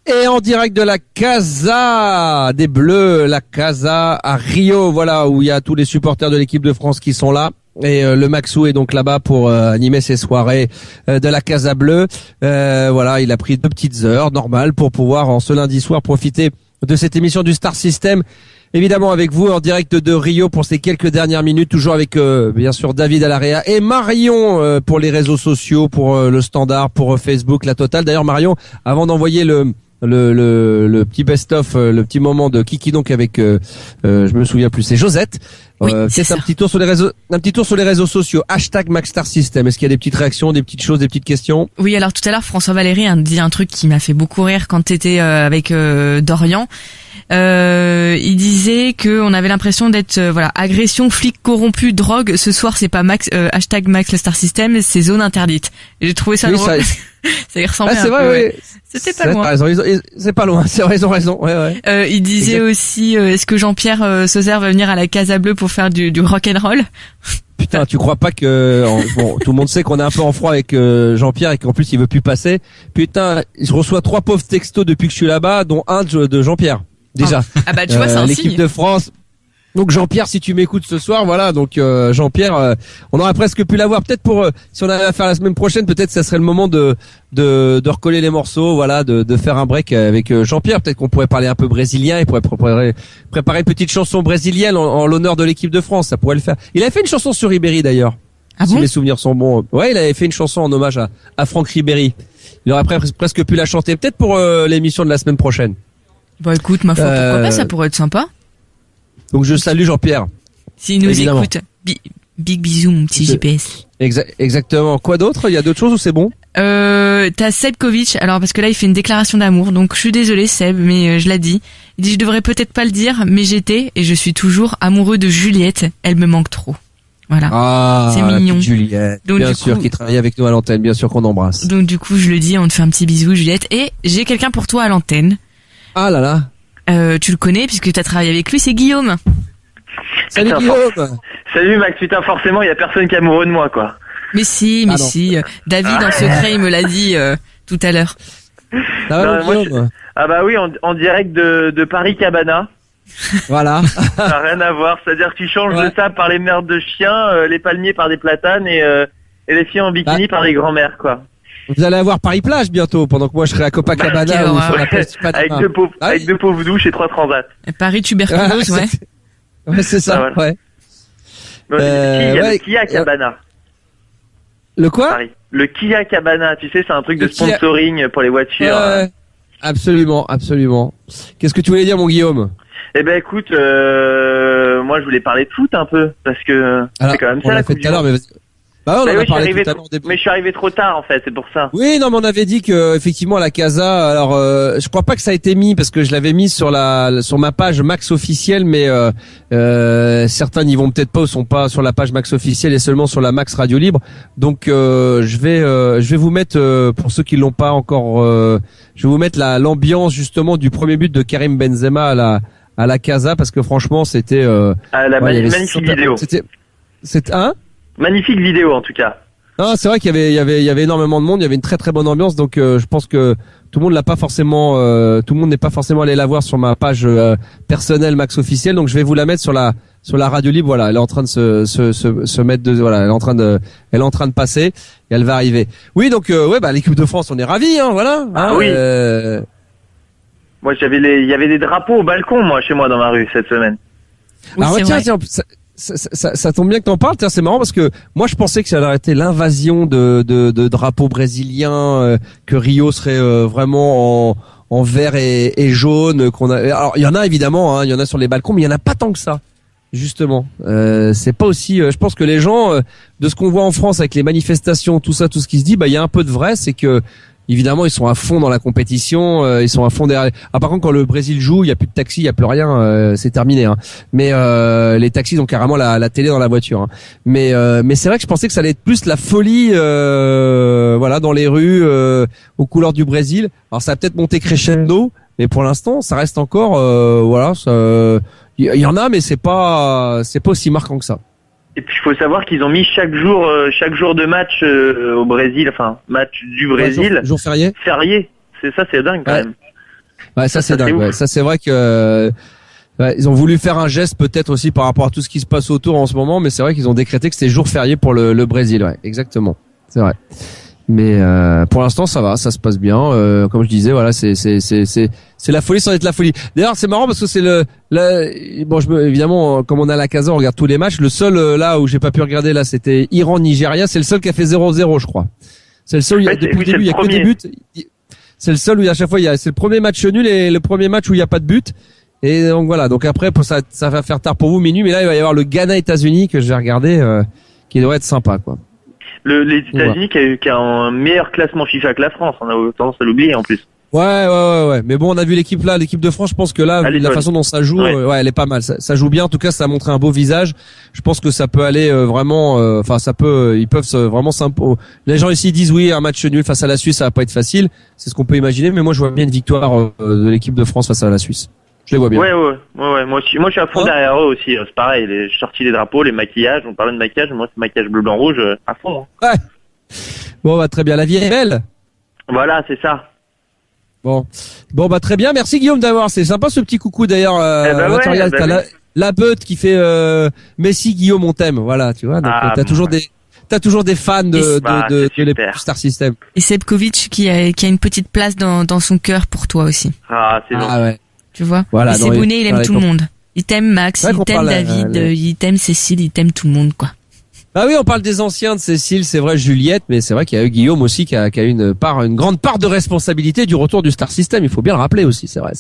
Et en direct de la Casa des Bleus, la Casa à Rio, voilà, où il y a tous les supporters de l'équipe de France qui sont là. Et le Maxou est donc là-bas pour animer ses soirées de la Casa Bleue. Voilà, il a pris 2 petites heures normales pour pouvoir en ce lundi soir profiter de cette émission du Star System. Évidemment avec vous en direct de Rio pour ces quelques dernières minutes, toujours avec bien sûr David Alaria et Marion pour les réseaux sociaux, pour le Standard, pour Facebook, la totale. D'ailleurs Marion, avant d'envoyer le petit best-of, le petit moment de Kiki donc avec je me souviens plus, c'est Josette. Oui, c'est un petit tour sur les réseaux sociaux. #MaxStarSystem. Est-ce qu'il y a des petites réactions, des petites choses, des petites questions? Oui, alors tout à l'heure François Valéry a dit un truc qui m'a fait beaucoup rire quand t'étais avec Dorian. Il disait que on avait l'impression d'être agression, flic corrompu, drogue. Ce soir c'est pas #MaxStarSystem, c'est zone interdite. Et j'ai trouvé ça drôle. Ça y ressemblait un peu. Ouais. C'était pas loin. C'est pas loin. C'est vrai, ils ont raison. Ouais. Il disait aussi, est-ce que Jean-Pierre Sauzère va venir à la Casa Bleue pour faire du rock'n'roll? Putain, tu crois pas que tout le monde sait qu'on est un peu en froid avec Jean-Pierre et qu'en plus il veut plus passer. Putain, je reçois 3 pauvres textos depuis que je suis là-bas, dont un de Jean-Pierre. Déjà. Ah bah tu vois, c'est un l'équipe signe. de France. Donc Jean-Pierre, si tu m'écoutes ce soir, voilà. Donc Jean-Pierre, on aurait presque pu l'avoir. Peut-être si on avait à faire la semaine prochaine, peut-être ça serait le moment de recoller les morceaux, voilà, de faire un break avec Jean-Pierre. Peut-être qu'on pourrait parler un peu brésilien. Il pourrait préparer une petite chanson brésilienne en l'honneur de l'équipe de France. Ça pourrait le faire. Il avait fait une chanson sur Ribéry d'ailleurs. Ah si bon? mes souvenirs sont bons. Ouais, il avait fait une chanson en hommage à Franck Ribéry. Il aurait presque pu la chanter. Peut-être pour l'émission de la semaine prochaine. Bon écoute, ma foi, pourquoi pas, ça pourrait être sympa. Donc je salue Jean-Pierre. S'il nous évidemment. écoute, big bisous mon petit GPS. Exactement. Quoi d'autre? Il y a d'autres choses ou c'est bon? T'as Seb Kovic, alors parce que là il fait une déclaration d'amour, donc je suis désolée Seb, mais je l'ai dit. Il dit je devrais peut-être pas le dire, mais j'étais et je suis toujours amoureux de Juliette, elle me manque trop. Voilà. Ah, c'est mignon. Juliette. Donc, bien sûr, qui travaille avec nous à l'antenne, bien sûr qu'on embrasse. Donc du coup je le dis, on te fait un petit bisou Juliette, et j'ai quelqu'un pour toi à l'antenne. Ah là là. Tu le connais puisque t'as travaillé avec lui, c'est Guillaume. Salut putain, Guillaume. Salut Max, putain, forcément il y a personne qui est amoureux de moi quoi. Mais si. David en secret il me l'a dit tout à l'heure. Ah bah oui, en direct de Paris Cabana. Voilà. Ça n'a rien à voir, c'est-à-dire que tu changes le sable par les merdes de chiens, les palmiers par des platanes et les filles en bikini par des grands-mères quoi. Vous allez avoir Paris-Plage bientôt, pendant que moi je serai à Copacabana ou sur la place avec deux pauvres douches et 3 transats. Paris tuberculose, ouais. Ouais, c'est ça, voilà. Ouais. Non, le Kia Cabana. Le quoi? Paris. Le Kia Cabana, tu sais, c'est un truc de sponsoring pour les voitures. Absolument. Qu'est-ce que tu voulais dire, mon Guillaume? Eh ben écoute, moi je voulais parler de foot un peu, parce que c'est quand même ça la Coupe du Monde. Bah ouais, on en a parlé tout à l'heure. Mais je suis arrivé trop tard en fait, c'est pour ça. Oui, non, mais on avait dit que effectivement la Casa. Alors, je crois pas que ça a été mis parce que je l'avais mis sur ma page Max officielle, mais certains n'y vont peut-être pas ou sont pas sur la page Max officielle et seulement sur la Max Radio Libre. Donc, je vais vous mettre pour ceux qui l'ont pas encore, je vais vous mettre l'ambiance justement du premier but de Karim Benzema à la Casa parce que franchement c'était magnifique vidéo. C'était un magnifique vidéo en tout cas. Ah, c'est vrai qu'il y avait énormément de monde, il y avait une très très bonne ambiance, donc je pense que tout le monde n'est pas forcément allé la voir sur ma page personnelle Max officielle, donc je vais vous la mettre sur la radio libre. Voilà, elle est en train de se mettre elle est en train de passer et elle va arriver. Oui, donc l'équipe de France, on est ravis, hein, voilà. Ah oui. Moi, il y avait des drapeaux au balcon, chez moi dans ma rue cette semaine. Oui, tiens, ça tombe bien que t'en parles. C'est marrant parce que moi je pensais que ça aurait été l'invasion de drapeaux brésiliens, que Rio serait vraiment en vert et jaune. Alors il y en a évidemment, il y en a sur les balcons, mais il y en a pas tant que ça. Justement, c'est pas aussi. Je pense que les gens, de ce qu'on voit en France avec les manifestations, tout ça, tout ce qui se dit, il y a un peu de vrai, c'est que évidemment, ils sont à fond dans la compétition, ils sont à fond derrière. Ah, par contre, quand le Brésil joue, il y a plus de taxis, il y a plus rien, c'est terminé. Hein. Mais les taxis ont carrément la télé dans la voiture. Hein. Mais c'est vrai que je pensais que ça allait être plus la folie, dans les rues, aux couleurs du Brésil. Alors ça va peut-être monter crescendo, mais pour l'instant, ça reste encore, il y en a, mais c'est pas aussi marquant que ça. Et puis il faut savoir qu'ils ont mis chaque jour de match au Brésil, enfin match du Brésil. Jour férié. Férié. C'est dingue quand même. Ouais, ça c'est dingue. Ouais. Ça c'est vrai que ils ont voulu faire un geste peut-être aussi par rapport à tout ce qui se passe autour en ce moment, mais c'est vrai qu'ils ont décrété que c'était jour férié pour le Brésil. Ouais, exactement. C'est vrai. Mais pour l'instant ça va, ça se passe bien. Comme je disais, voilà, c'est la folie sans être la folie. D'ailleurs, c'est marrant parce que c'est évidemment, comme on a la Casa, on regarde tous les matchs. Le seul là où j'ai pas pu regarder là, c'était Iran-Nigeria. C'est le seul qui a fait 0-0, je crois. C'est le seul où depuis le début il y a que des buts. C'est le seul où à chaque fois c'est le premier match nul et le premier match où il y a pas de but. Et donc voilà. Donc après, ça va faire tard pour vous minuit, mais là il va y avoir le Ghana-États-Unis que je vais regarder, qui devrait être sympa, quoi. Les États-Unis qui a un meilleur classement FIFA que la France, on a tendance à l'oublier en plus. Ouais. Mais bon, on a vu l'équipe de France. Je pense que là, la façon dont ça joue, elle est pas mal. Ça joue bien. En tout cas, ça a montré un beau visage. Je pense que ça peut aller vraiment. Ils peuvent vraiment s'imposer. Les gens ici disent oui, un match nul face à la Suisse, ça va pas être facile. C'est ce qu'on peut imaginer. Mais moi, je vois bien une victoire de l'équipe de France face à la Suisse. Je les vois bien. Ouais. Moi aussi. Moi, je suis à fond derrière eux aussi. C'est pareil. Je suis sorti les drapeaux, les maquillages. On parlait de maquillage. Moi, c'est maquillage bleu, blanc, rouge à fond. Hein. Ouais. Bon, très bien. La vie est belle. Voilà, c'est ça. Bon, très bien. Merci Guillaume d'avoir. C'est sympa ce petit coucou d'ailleurs. T'as la beute qui fait Messi Guillaume on t'aime. Voilà, tu vois. Donc t'as toujours des fans de les Star System. Et Sepkovic qui a une petite place dans son cœur pour toi aussi. Ah, c'est bon. Ouais. Tu vois. Voilà. Et Sebouné, il aime tout le monde. Il t'aime Max, il t'aime David, il t'aime Cécile, il t'aime tout le monde, quoi. Bah oui, on parle des anciens de Cécile, c'est vrai, Juliette, mais c'est vrai qu'il y a eu Guillaume aussi qui a une grande part de responsabilité du retour du Star System. Il faut bien le rappeler aussi, c'est vrai.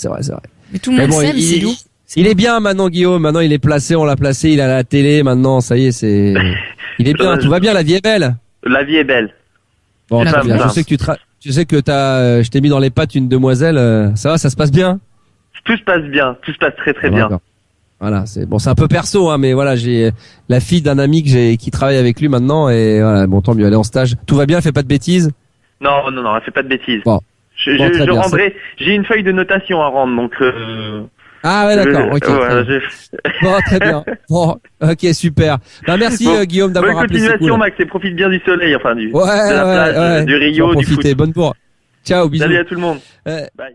Mais tout le monde s'aime, c'est doux. Il est bien maintenant, Guillaume. Maintenant, il est placé, on l'a placé, il a la télé. Maintenant, ça y est, il est bien. Tout va bien, la vie est belle. La vie est belle. Bon, très bien. Je sais que je t'ai mis dans les pattes une demoiselle. Ça va, ça se passe bien? Tout se passe bien. Tout se passe très très bien. Voilà, c'est un peu perso, hein, mais voilà, j'ai la fille d'un ami qui travaille avec lui maintenant, et voilà, bon, tant mieux, elle est en stage. Tout va bien, elle fait pas de bêtises? Non, elle fait pas de bêtises. Bon. Je rendrai, j'ai une feuille de notation à rendre, donc, Ah ouais, d'accord, ok. Bon, très bien. Bon, ok, super. Merci, Guillaume, d'avoir appelé. Bonne continuation, cool. Max, et profite bien du soleil, enfin, de la plage, ouais. du Rio, du foot. Bonne bourre. Ciao, bisous. Salut à tout le monde. Bye.